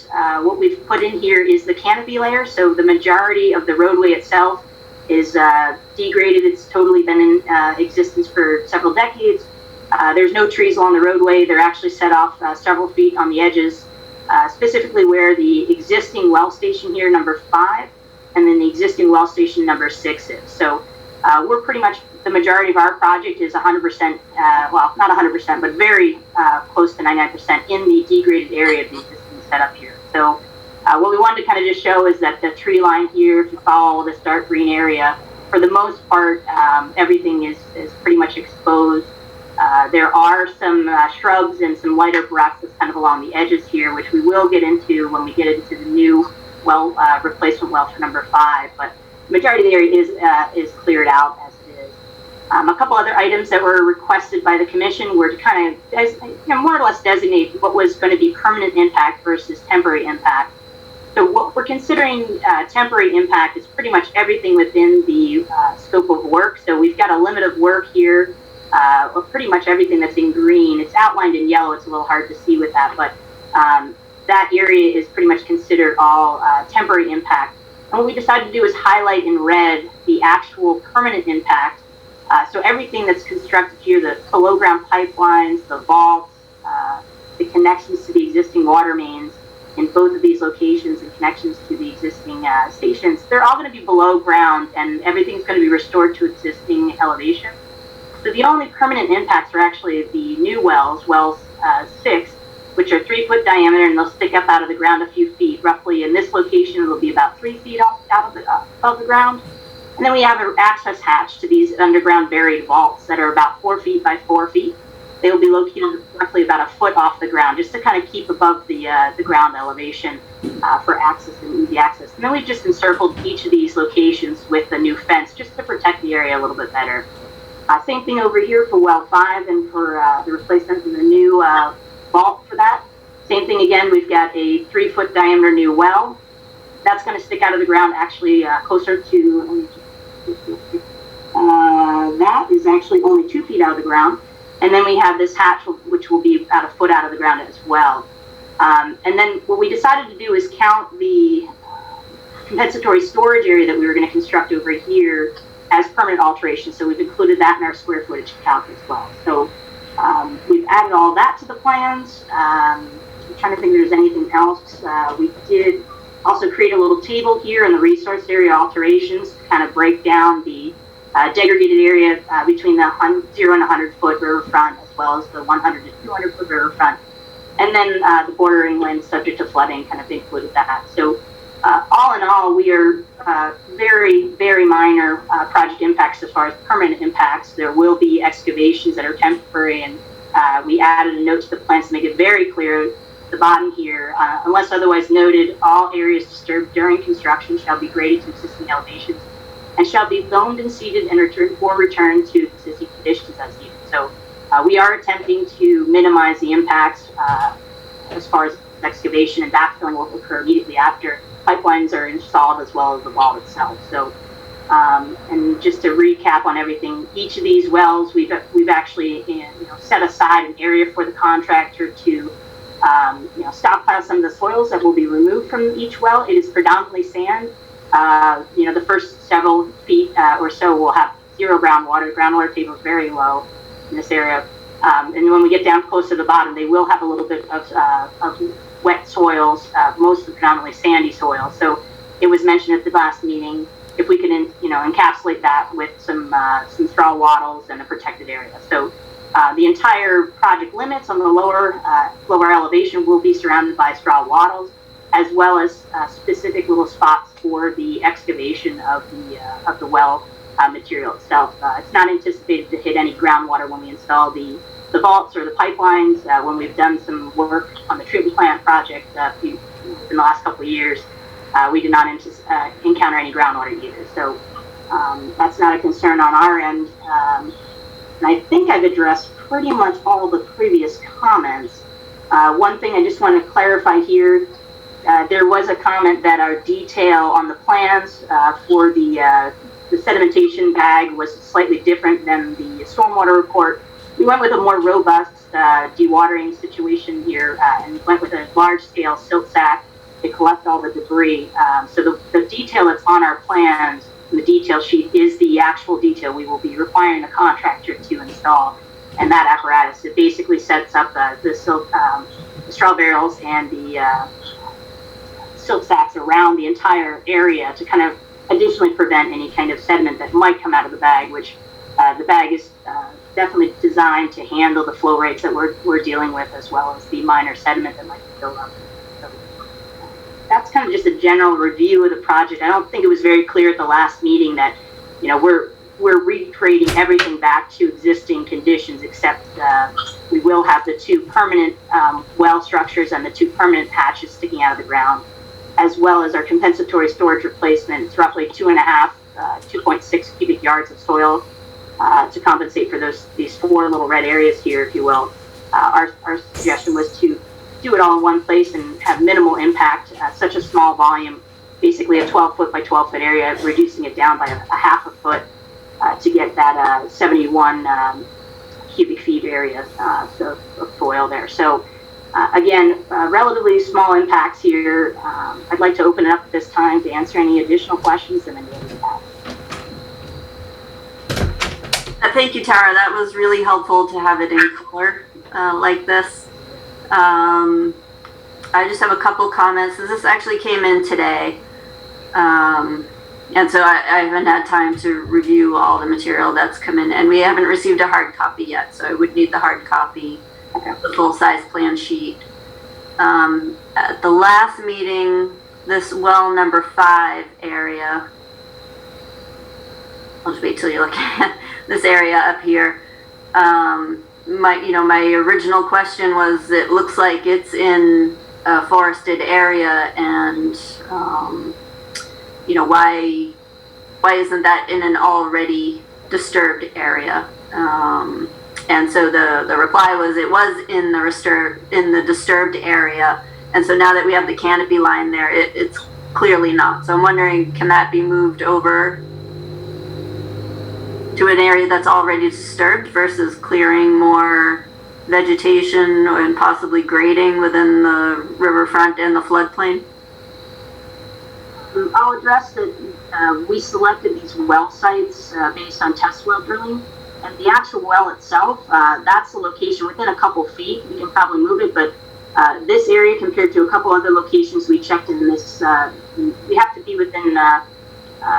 What we've put in here is the canopy layer, so the majority of the roadway itself is degraded. It's totally been in existence for several decades. There's no trees along the roadway. They're actually set off several feet on the edges, specifically where the existing well station here, number 5, and then the existing well station number 6 is. So we're pretty much, the majority of our project is 100%, well, not 100%, but very close to 99% in the degraded area of the existing setup here. So what we wanted to kind of just show is that the tree line here, if you follow this dark green area, for the most part, everything is pretty much exposed. There are some shrubs and some lighter grasses kind of along the edges here, which we will get into when we get into the new well replacement well for number 5. But the majority of the area is cleared out as it is. A couple other items that were requested by the commission were to kind of more or less designate what was going to be permanent impact versus temporary impact. So what we're considering temporary impact is pretty much everything within the scope of work. So we've got a limit of work here. Pretty much everything that's in green. It's outlined in yellow. It's a little hard to see with that, but that area is pretty much considered all temporary impact. And what we decided to do is highlight in red the actual permanent impact. So everything that's constructed here, the below-ground pipelines, the vaults, the connections to the existing water mains in both of these locations and connections to the existing stations, they're all going to be below ground, and everything's going to be restored to existing elevation. So the only permanent impacts are actually the new wells, wells 6, which are 3-foot diameter, and they'll stick up out of the ground a few feet. Roughly in this location, it'll be about 3 feet above the ground. And then we have an access hatch to these underground buried vaults that are about 4 feet by 4 feet. They will be located roughly about a foot off the ground, just to kind of keep above the ground elevation for access and easy access. And then we've just encircled each of these locations with a new fence, just to protect the area a little bit better. Same thing over here for well 5 and for the replacement and the new vault for that. Same thing again, we've got a 3-foot diameter new well. That's going to stick out of the ground actually closer to, that is actually only 2 feet out of the ground. And then we have this hatch, which will be about a foot out of the ground as well. And then what we decided to do is count the compensatory storage area that we were going to construct over here as permanent alteration. So we've included that in our square footage count as well. So we've added all that to the plans. I'm trying to think if there's anything else. We did also create a little table here in the resource area alterations to kind of break down the degraded area between the 0 and 100 foot riverfront, as well as the 100 to 200 foot riverfront. And then the bordering land subject to flooding kind of included that. So all in all, we are very, very minor project impacts as far as permanent impacts. There will be excavations that are temporary, and we added a note to the plans to make it very clear at the bottom here, unless otherwise noted, all areas disturbed during construction shall be graded to existing elevations and shall be zoned and seeded and returned to existing conditions as needed. So we are attempting to minimize the impacts as far as excavation and backfilling will occur immediately after pipelines are installed, as well as the vault itself. So, and just to recap on everything, each of these wells, we've actually set aside an area for the contractor to stockpile some of the soils that will be removed from each well. It is predominantly sand. The first several feet or so will have zero groundwater. The groundwater table is very low in this area. And when we get down close to the bottom, they will have a little bit of wet soils, mostly predominantly sandy soil. So it was mentioned at the last meeting, if we could encapsulate that with some straw wattles and a protected area. So the entire project limits on the lower elevation will be surrounded by straw wattles, as well as specific little spots for the excavation of the well material itself. It's not anticipated to hit any groundwater when we install the vaults or the pipelines. When we've done some work on the treatment plant project in the last couple of years, we did not encounter any groundwater either. So that's not a concern on our end. And I think I've addressed pretty much all the previous comments. One thing I just want to clarify here, there was a comment that our detail on the plans for the sedimentation bag was slightly different than the stormwater report. We went with a more robust dewatering situation here and went with a large-scale silt sack to collect all the debris. So the detail that's on our plans, the detail sheet, is the actual detail we will be requiring the contractor to install. And that apparatus, it basically sets up the straw barrels and the silt sacks around the entire area to kind of additionally prevent any kind of sediment that might come out of the bag, which the bag is definitely designed to handle the flow rates that we're dealing with, as well as the minor sediment that might build up. So that's kind of just a general review of the project. I don't think it was very clear at the last meeting that, you know, we're recreating everything back to existing conditions, except we will have the two permanent well structures and the two permanent patches sticking out of the ground, as well as our compensatory storage replacement. It's roughly 2.6 cubic yards of soil to compensate for these four little red areas here, if you will. Our suggestion was to do it all in one place and have minimal impact, such a small volume, basically a 12-foot by 12-foot area, reducing it down by a half a foot to get that 71 cubic feet area of soil there. So again, relatively small impacts here. I'd like to open it up at this time to answer any additional questions that anybody has. Thank you, Tara. That was really helpful to have it in color like this. I just have a couple comments. This actually came in today. And so I haven't had time to review all the material that's come in, and we haven't received a hard copy yet, so I would need the hard copy, the full-size plan sheet. At the last meeting, this well number 5 area, I'll just wait till you look at this area up here. My original question was, it looks like it's in a forested area, and why isn't that in an already disturbed area? And so the reply was, it was in the disturbed area, and so now that we have the canopy line there, it's clearly not. So I'm wondering, can that be moved over to an area that's already disturbed versus clearing more vegetation and possibly grading within the riverfront and the floodplain? I'll address that we selected these well sites based on test well drilling, and the actual well itself, that's the location within a couple feet. We can probably move it, but this area compared to a couple other locations we checked in this, we have to be within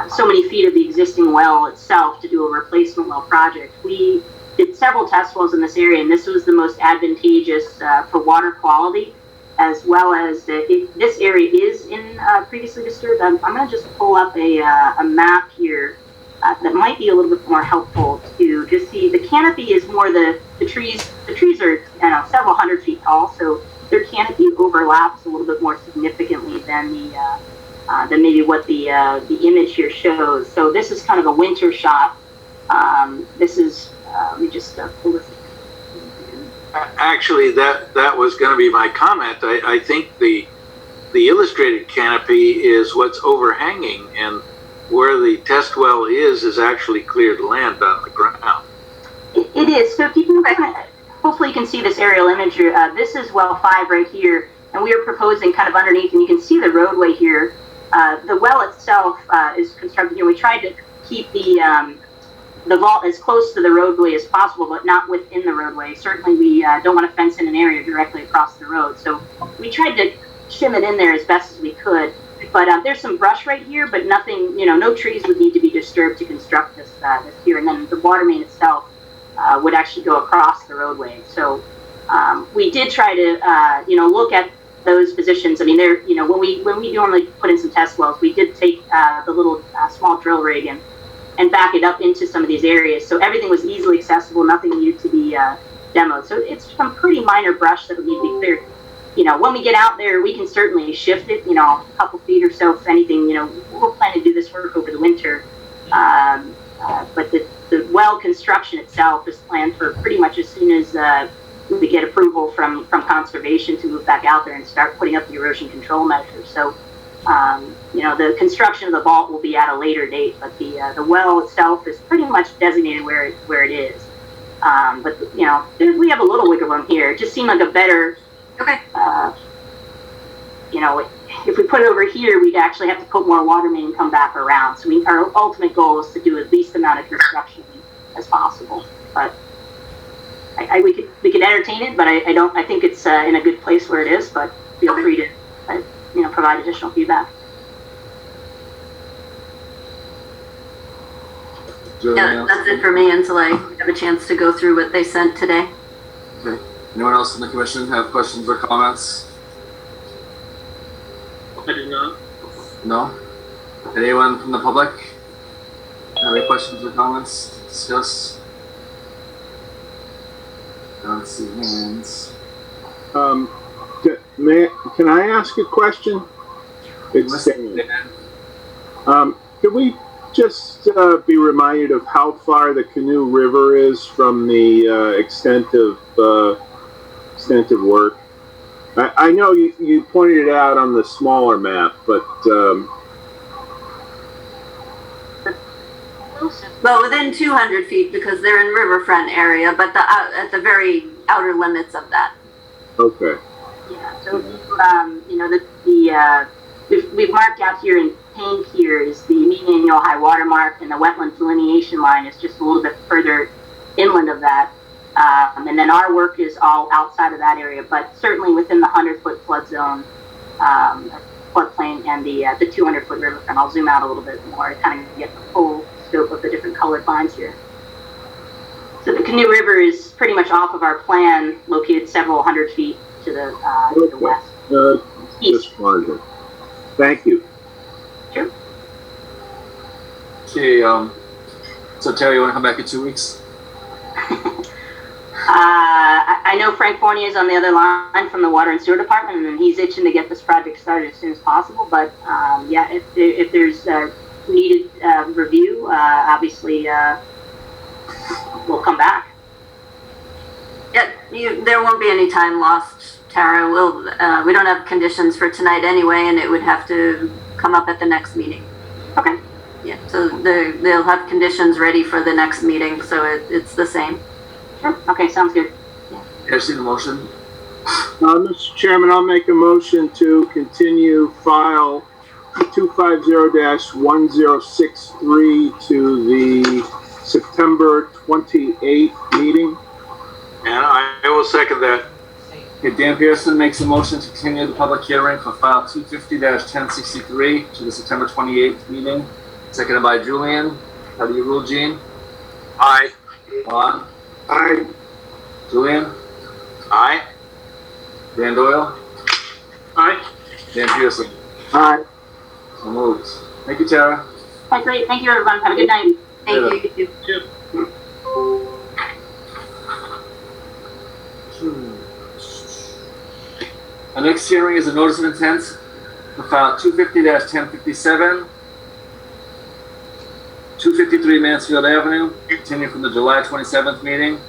so many feet of the existing well itself to do a replacement well project. We did several test wells in this area, and this was the most advantageous for water quality, as well as this area is in previously disturbed. I'm going to just pull up a map here that might be a little bit more helpful to just see. The canopy is more the trees. The trees are several hundred feet tall, so their canopy overlaps a little bit more significantly than maybe what the image here shows. So this is kind of a winter shot. This is let me just pull this. Actually, that was going to be my comment. I think the illustrated canopy is what's overhanging, and where the test well is actually cleared land on the ground. It is. So if you can, hopefully you can see this aerial image here. This is well 5 right here, and we are proposing kind of underneath, and you can see the roadway here. The well itself is constructed here. We tried to keep the vault as close to the roadway as possible, but not within the roadway. Certainly we don't want to fence in an area directly across the road. So we tried to shim it in there as best as we could. But there's some brush right here, but nothing, no trees would need to be disturbed to construct this here. And then the water main itself would actually go across the roadway. So we did try to, look at those positions. I mean, when we normally put in some test wells, we did take the little small drill rig and and back it up into some of these areas. So everything was easily accessible, nothing needed to be demoed. So it's some pretty minor brush that would need to be cleared. You know, when we get out there, we can certainly shift it, you know, a couple feet or so, if anything. You know, we'll plan to do this work over the winter. But the well construction itself is planned for pretty much as soon as we get approval from conservation to move back out there and start putting up the erosion control measures. So, you know, the construction of the vault will be at a later date, but the well itself is pretty much designated where it is. But, you know, we have a little wiggle room here. It just seemed like a better, you know, if we put it over here, we'd actually have to put more water main and come back around. So our ultimate goal is to do the least amount of construction as possible. But we could entertain it, but I think it's in a good place where it is. But feel free to you know, provide additional feedback. Yeah, that's it for me until I have a chance to go through what they sent today. Okay. Anyone else in the commission have questions or comments? I do not. No? Anyone from the public have any questions or comments to discuss? I don't see hands. Can I ask a question? It's could we just be reminded of how far the Canoe River is from the extent of work? I know you pointed it out on the smaller map, but well, within 200 feet because they're in Riverfront area, but at the very outer limits of that. Okay. Yeah. So you know, we've marked out here in pink here is the mean annual high water mark, and the wetland delineation line is just a little bit further inland of that. And then our work is all outside of that area, but certainly within the 100-foot flood zone, floodplain, and the 200-foot riverfront. I'll zoom out a little bit more to kind of get the full scope of the different colored lines here. So the Canoe River is pretty much off of our plan, located several hundred feet to the west. Just wanted to. Thank you. Sure. Okay. So Terry, you want to come back in 2 weeks? I know Frank Fournier is on the other line from the Water and Sewer Department, and he's itching to get this project started as soon as possible. But yeah, if there's needed review, obviously we'll come back. Yeah, there won't be any time lost, Tara. We don't have conditions for tonight anyway, and it would have to come up at the next meeting. Okay. Yeah, so they'll have conditions ready for the next meeting, so it's the same. Sure. Okay, sounds good. I see the motion. Mr. Chairman, I'll make a motion to continue file 250-1063 to the September 28th meeting. And I will second that. Okay, Dan Pearson makes a motion to continue the public hearing for file 250-1063 to the September 28th meeting. Seconded by Julian. How do you rule, Gene? Aye. Juan? Aye. Julian? Aye. Dan Doyle? Aye. Dan Pearson? Aye. So moved. Thank you, Tara. Okay, great. Thank you, everyone. Have a good night. Thank you. Our next hearing is a notice of intent for file 250-1057, 253 Mansfield Avenue, continued from the July 27th meeting.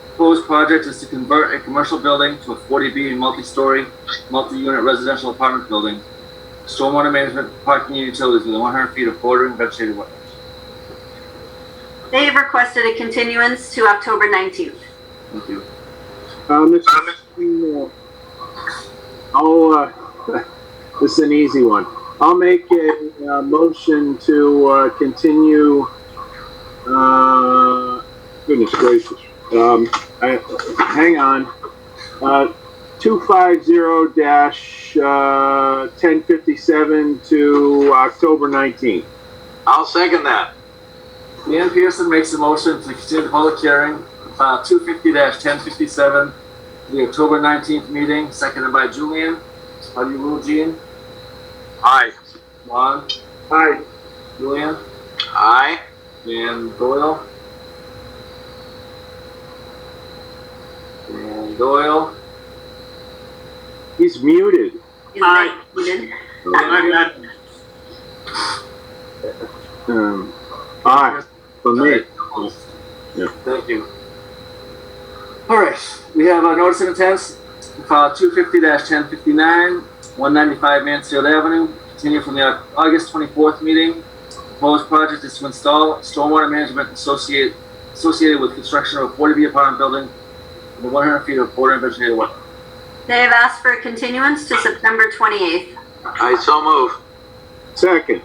Proposed project is to convert a commercial building to a 40B multi-story, multi-unit residential apartment building. Stormwater management, parking, and utilities within 100 feet of bordering vegetated wetlands. They've requested a continuance to October 19th. Thank you. This is an easy one. I'll make a motion to continue. Goodness gracious. Hang on. 250-1057 to October 19th. I'll second that. Dan Pearson makes a motion to continue the public hearing, file 250-1057, the October 19th meeting, seconded by Julian. How do you rule, Gene? Aye. Juan? Aye. Julian? Aye. Dan Doyle. Dan Doyle. He's muted. Is that muted? Aye. For me. Yeah. Thank you. All right, we have a notice of intent, file 250-1059, 195 Mansfield Avenue, continue from the August 24th meeting. Proposed project is to install stormwater management associated with construction of a 40B apartment building in the 100 feet of border and vegetated wetland. They have asked for a continuance to September 28th. I so move. Second.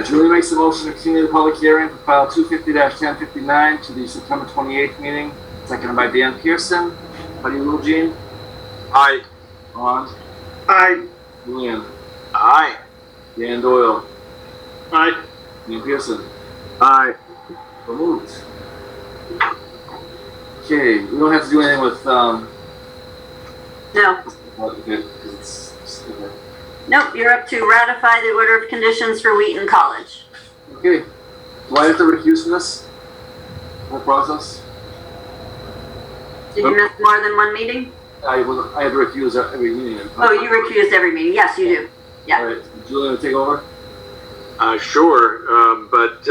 Julie makes a motion to continue the public hearing for file 250-1059 to the September 28th meeting, seconded by Dan Pearson. How do you rule, Gene? Aye. Ron? Aye. Julian? Aye. Dan Doyle? Aye. Dan Pearson? Aye. Removed. Okay, we don't have to do anything with, No. okay, 'cause it's okay. Nope, you're up to ratify the order of conditions for Wheaton College. Okay, do I have to recuse from this whole process? Did you miss more than one meeting? I had to recuse every meeting. Oh, you recused every meeting. Yes, you do. Yeah. All right, Julian, take over. Sure, but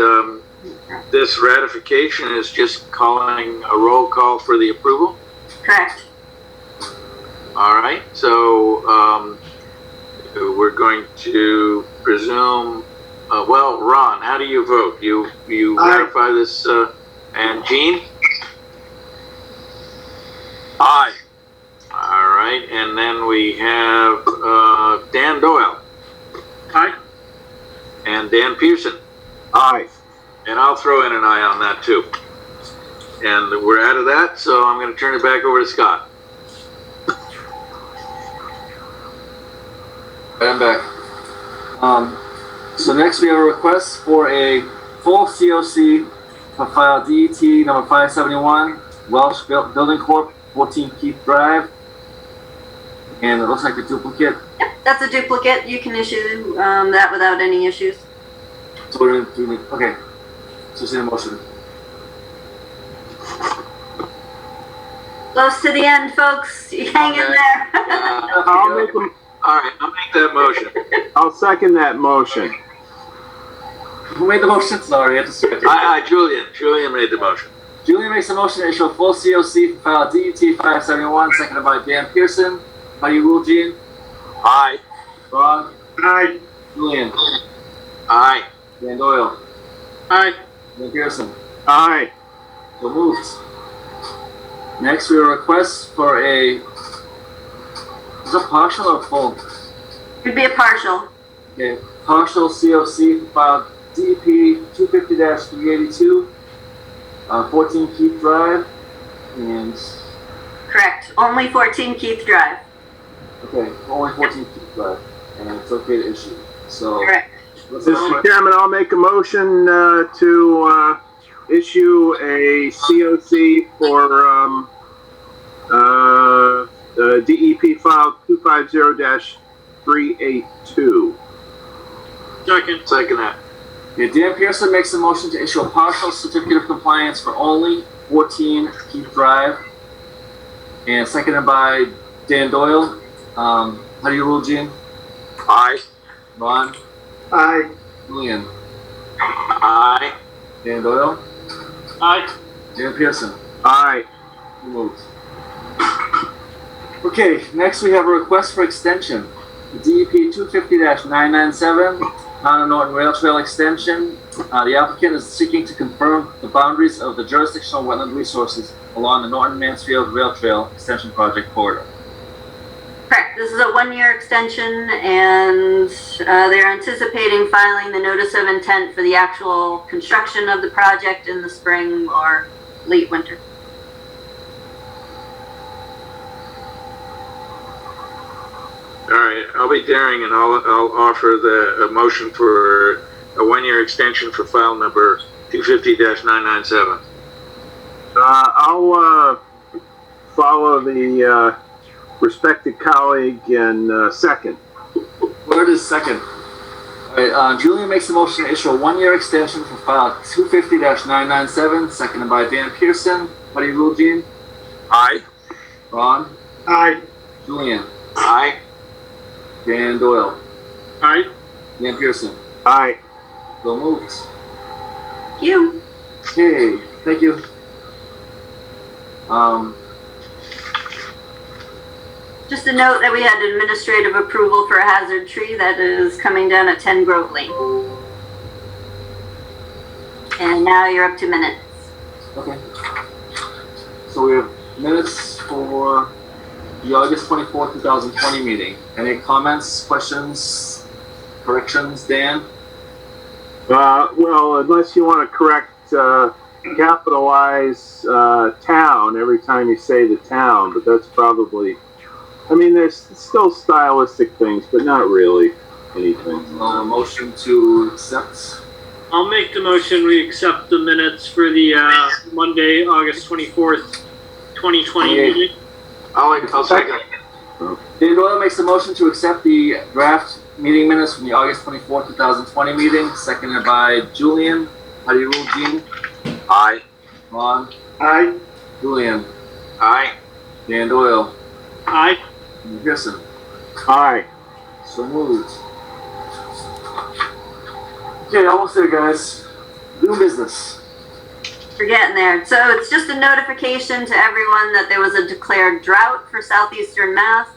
this ratification is just calling a roll call for the approval? Correct. All right, so we're going to presume, well, Ron, how do you vote? You ratify this, and Jean? Aye. All right, and then we have Dan Doyle. Aye. And Dan Pearson. Aye. And I'll throw in an aye on that too. And we're out of that, so I'm going to turn it back over to Scott. I'm back. So next we have a request for a full COC for file DET number 571, Welsh Building Corp, 14 Keith Drive. And it looks like a duplicate. Yep, that's a duplicate. You can issue that without any issues. So we're doing, okay. So see the motion. Close to the end, folks. You hang in there. I'll make them. All right, I'll make that motion. I'll second that motion. Who made the motion? Sorry, I have to start. Aye, Julian. Julian made the motion. Julian makes a motion to issue a full COC for file DET 571, seconded by Dan Pearson. How do you rule, Gene? Aye. Ron? Aye. Julian? Aye. Dan Doyle? Aye. Dan Pearson? Aye. So moved. Next, we have a request for a, is it partial or full? It'd be a partial. Okay, partial COC for file DP 250-382, 14 Keith Drive, and... Correct. Only 14 Keith Drive. Okay, only 14 Keith Drive, and it's okay to issue. So... Correct. Mr. Chairman, I'll make a motion to issue a COC for DEP file 250-382. Second that. Yeah, Dan Pearson makes a motion to issue a partial certificate of compliance for only 14 Keith Drive, and seconded by Dan Doyle. How do you rule, Gene? Aye. Ron? Aye. Julian? Aye. Dan Doyle? Aye. Dan Pearson? Aye. Moved. Okay, next we have a request for extension. DEP 250-997, Town of Norton Rail Trail Extension. The applicant is seeking to confirm the boundaries of the jurisdictional wetland resources along the Norton Mansfield Rail Trail Extension Project corridor. Correct. This is a one-year extension, and they're anticipating filing the notice of intent for the actual construction of the project in the spring or late winter. All right, I'll be daring and I'll offer the motion for a one-year extension for file number 250-997. I'll follow the respected colleague and second. Word is second. Alright, Julian makes a motion to issue a 1-year extension for file 250-997, seconded by Dan Pearson. How do you rule, Gene? Aye. Ron? Aye. Julian? Aye. Dan Doyle? Aye. Dan Pearson? Aye. So moved. Thank you. Okay, thank you. Just a note that we had administrative approval for a hazard tree that is coming down at 10 Grove Lane. And now you're up to minutes. Okay. So we have minutes for the August 24th, 2020 meeting. Any comments, questions, corrections, Dan? Well, unless you want to correct, capitalize, town every time you say the town, but that's probably, I mean, there's still stylistic things, but not really anything. Motion to accept. I'll make the motion, we accept the minutes for the Monday, August 24th, 2020 meeting. I'll second. Dan Doyle makes a motion to accept the draft meeting minutes from the August 24th, 2020 meeting, seconded by Julian. How do you rule, Gene? Aye. Ron? Aye. Julian? Aye. Dan Doyle? Aye. And Pearson? Aye. So moved. Okay, almost there, guys. New business. We're getting there. So it's just a notification to everyone that there was a declared drought for southeastern Mass.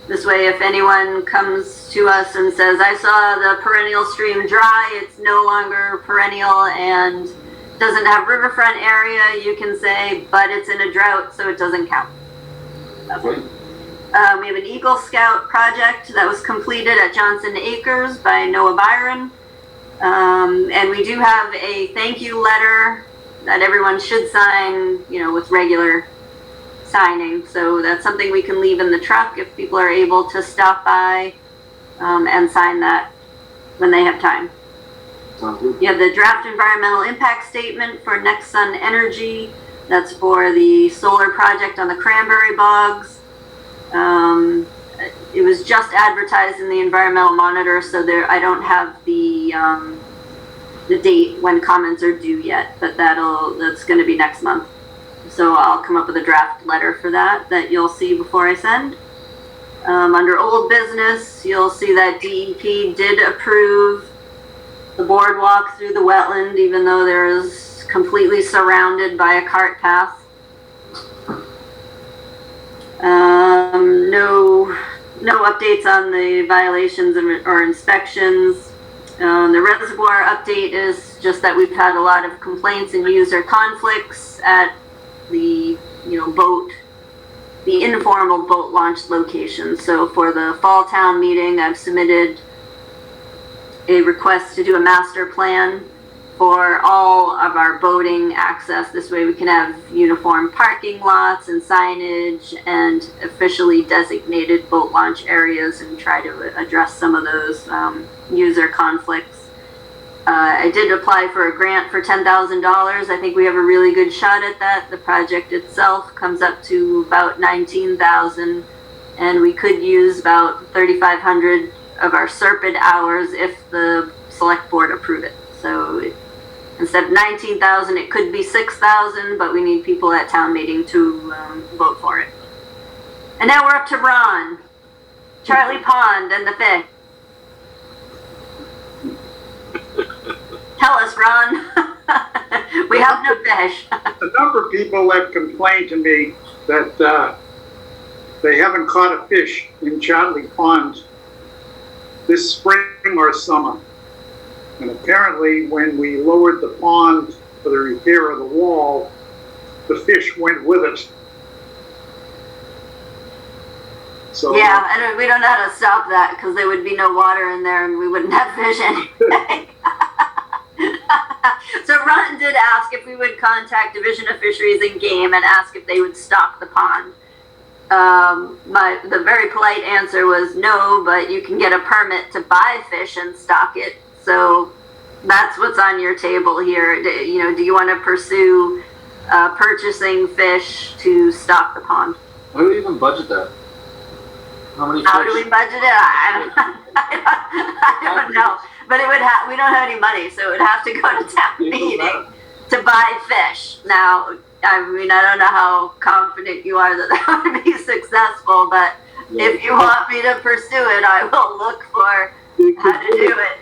This way, if anyone comes to us and says, I saw the perennial stream dry, it's no longer perennial and doesn't have riverfront area, you can say, but it's in a drought, so it doesn't count. Okay. We have an Eagle Scout project that was completed at Johnson Acres by Noah Byron. And we do have a thank you letter that everyone should sign, you know, with regular signing. So that's something we can leave in the truck if people are able to stop by and sign that when they have time. You have the draft environmental impact statement for Next Sun Energy. That's for the solar project on the Cranberry Bogs. It was just advertised in the Environmental Monitor, so there I don't have the date when comments are due yet, but that's going to be next month. So I'll come up with a draft letter for that you'll see before I send. Under old business, you'll see that DEP did approve the boardwalk through the wetland, even though there is completely surrounded by a cart path. No updates on the violations or inspections. The reservoir update is just that we've had a lot of complaints and user conflicts at the informal boat launch location. So for the fall town meeting, I've submitted a request to do a master plan for all of our boating access. This way we can have uniform parking lots and signage and officially designated boat launch areas and try to address some of those user conflicts. I did apply for a grant for $10,000. I think we have a really good shot at that. The project itself comes up to about $19,000, and we could use about 3,500 of our Serpent hours if the select board approve it. So instead of 19,000, it could be 6,000, but we need people at town meeting to vote for it. And now we're up to Ron, Charlie Pond, and the fish. Tell us, Ron. We have no fish. A number of people have complained to me that they haven't caught a fish in Charlie Pond this spring or summer. And apparently when we lowered the pond for the repair of the wall, the fish went with it. So yeah, and we don't know how to stop that because there would be no water in there and we wouldn't have fish anyway. So Ron did ask if we would contact Division of Fisheries and Game and ask if they would stock the pond. The very polite answer was no, but you can get a permit to buy fish and stock it. So that's what's on your table here. Do you want to pursue purchasing fish to stock the pond? How do we even budget that? How many fish? How do we budget it? I don't know. but it would have, we don't have any money, so it would have to go to town meeting to buy fish. Now, I mean, I don't know how confident you are that that would be successful, but if you want me to pursue it, I will look for how to do it.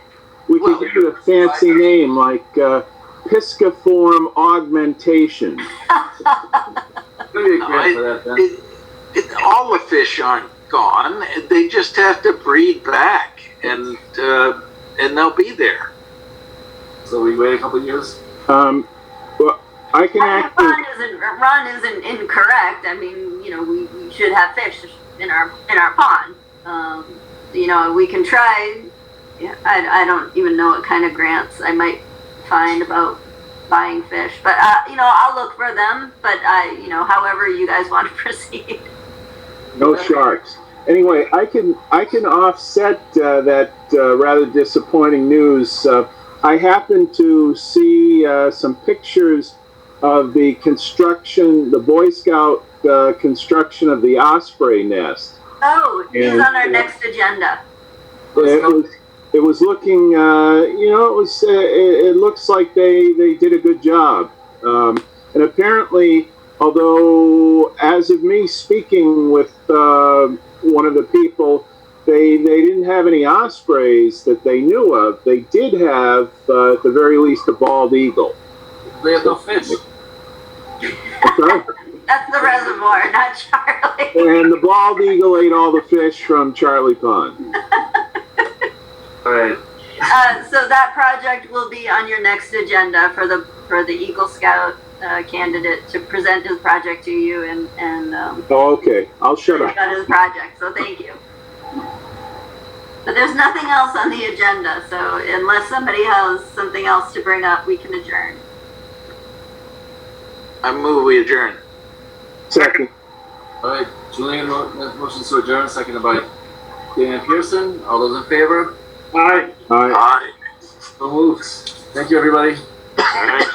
We could give it a fancy name like pisciform augmentation. All the fish aren't gone. They just have to breed back, and they'll be there. So we wait a couple years? Well, I can actually... Ron isn't incorrect. I mean, you know, we should have fish in our pond. You know, we can try. Yeah, I don't even know what kind of grants I might find about buying fish, but you know, I'll look for them. But you know, however you guys want to proceed. No sharks. Anyway, I can offset that rather disappointing news. I happened to see some pictures of the construction, the Boy Scout construction of the osprey nest. Oh, he's on our next agenda. It was looking, you know, it looks like they did a good job. And apparently, although as of me speaking with one of the people, they didn't have any ospreys that they knew of. They did have, at the very least, a bald eagle. They have no fish. Okay. That's the reservoir, not Charlie. And the bald eagle ate all the fish from Charlie Pond. All right. So that project will be on your next agenda for the Eagle Scout candidate to present his project to you and Oh, okay. I'll shut up. about his project. So thank you. But there's nothing else on the agenda. So unless somebody has something else to bring up, we can adjourn. I move we adjourn. Second. All right. Julian motions to adjourn, seconded by Dan Pearson. All those in favor? Aye. Aye. So moved. Thank you, everybody. All right.